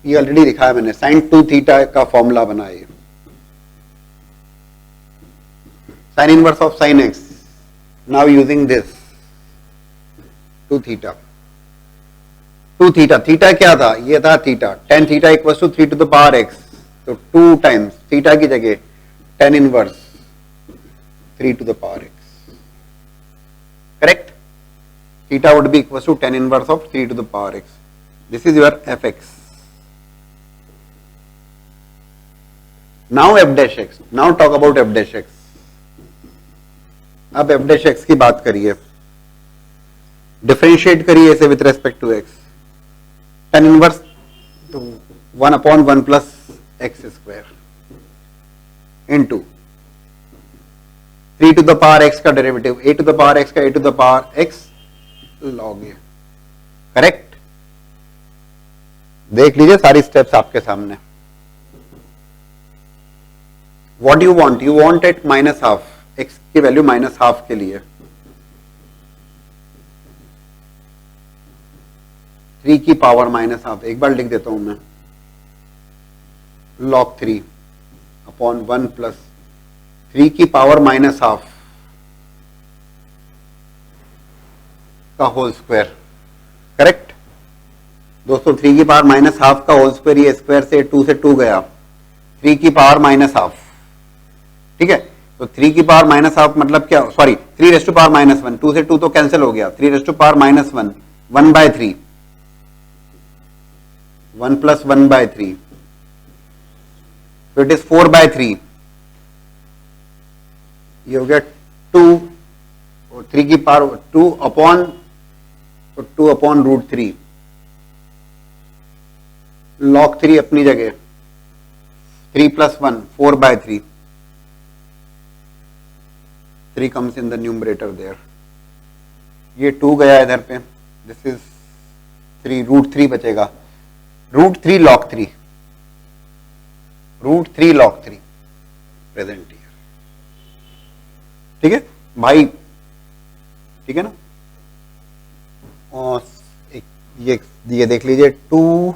ये ऑलरेडी लिखा है मैंने, साइन 2 थीटा का फॉर्मूला बना है, sine inverse of sine x, now using this 2 theta. 2 theta, theta क्या था, ये था theta, tan theta equal to 3 to the power x, तो 2 टाइम्स थीटा की जगह tan inverse 3 to the power x, correct. Theta would be equal to tan inverse of 3 to the power x. This is your fx. Now f dash x. Now talk about f dash x. अब f dash x की बात करिए, differentiate करिए इसे with respect to x। tan inverse तो 1 upon 1 plus x square into 3 to the power x का derivative, a to the power x का a to the power x log a, correct. देख लीजिए सारी स्टेप्स आपके सामने। What you want at minus half, x की value minus half के लिए 3 की पावर माइनस हाफ, एक बार लिख देता हूं मैं, लॉग 3 अपॉन 1 प्लस 3 की पावर माइनस हाफ का होल स्क्वायर, करेक्ट। दोस्तों 3 की पावर माइनस हाफ का होल स्क्वायर, ये स्क्वायर से 2 से 2 गया, 3 की पावर माइनस हाफ, ठीक है। तो 3 की पावर माइनस हाफ मतलब क्या, sorry 3 raise to power minus 1, 2 से 2 तो कैंसिल हो गया, 3 raise to power minus 1, 1 by 3, 1 plus 1 by 3, तो इट इज 4 बाय 3, ये हो गया 2, 3 की पावर 2 अपॉन, तो 2 अपॉन रूट 3, लॉग 3 अपनी जगह, 3 plus 1 4 by 3, 3 comes in the numerator there, ये 2 गया इधर पे, दिस इज 3, रूट 3 बचेगा, root 3 log 3, root 3 log 3 present year, ठीक है भाई, ठीक है ना। और ये देख लीजिए 2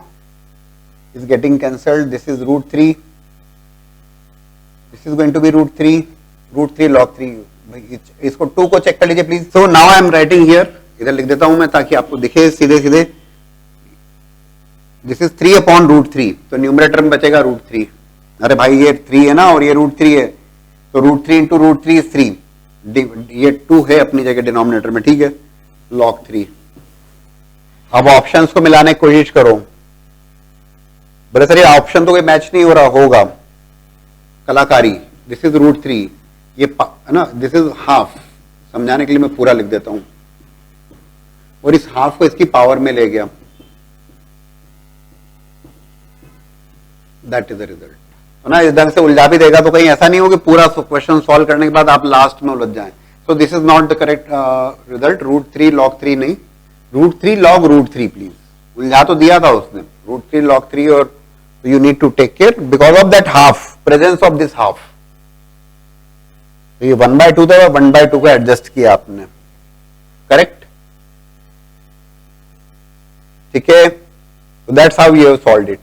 is getting cancelled, this is root 3, this is going to be root 3 log 3, इसको 2 को चेक कर लीजिए please. So now I am writing here, इधर लिख देता हूं मैं ताकि आपको दिखे सीधे सीधे, दिस इज 3 अपॉन रूट 3, तो न्यूमरेटर में बचेगा रूट 3। अरे भाई ये 3 है ना और ये रूट 3 है, तो रूट 3 इंटू रूट 3 इज 3, ये 2 है अपनी जगह डिनोमिनेटर में, ठीक है, log 3। अब ऑप्शंस को मिलाने की कोशिश करो। बोले सर ये ऑप्शन तो कोई मैच नहीं हो रहा, होगा कलाकारी। दिस इज रूट 3, ये है ना, दिस इज हाफ, समझाने के लिए मैं पूरा लिख देता हूं, और इस हाफ को इसकी पावर में ले गया, दैट इज द रिजल्ट। तो ना इस ढंग से उलझा भी देगा तो कहीं ऐसा नहीं हो कि पूरा क्वेश्चन सॉल्व करने के बाद आप लास्ट में उलझ जाएं। So this is not the correct result, root 3 log 3 नहीं, रूट 3 log रूट 3 प्लीज। उलझा तो दिया था उसने, रूट 3 log 3, और you need to take care because of that half, presence of this half. तो ये 1/2 था, 1/2 को एडजस्ट किया आपने, करेक्ट, ठीक है। That's how you have solved it.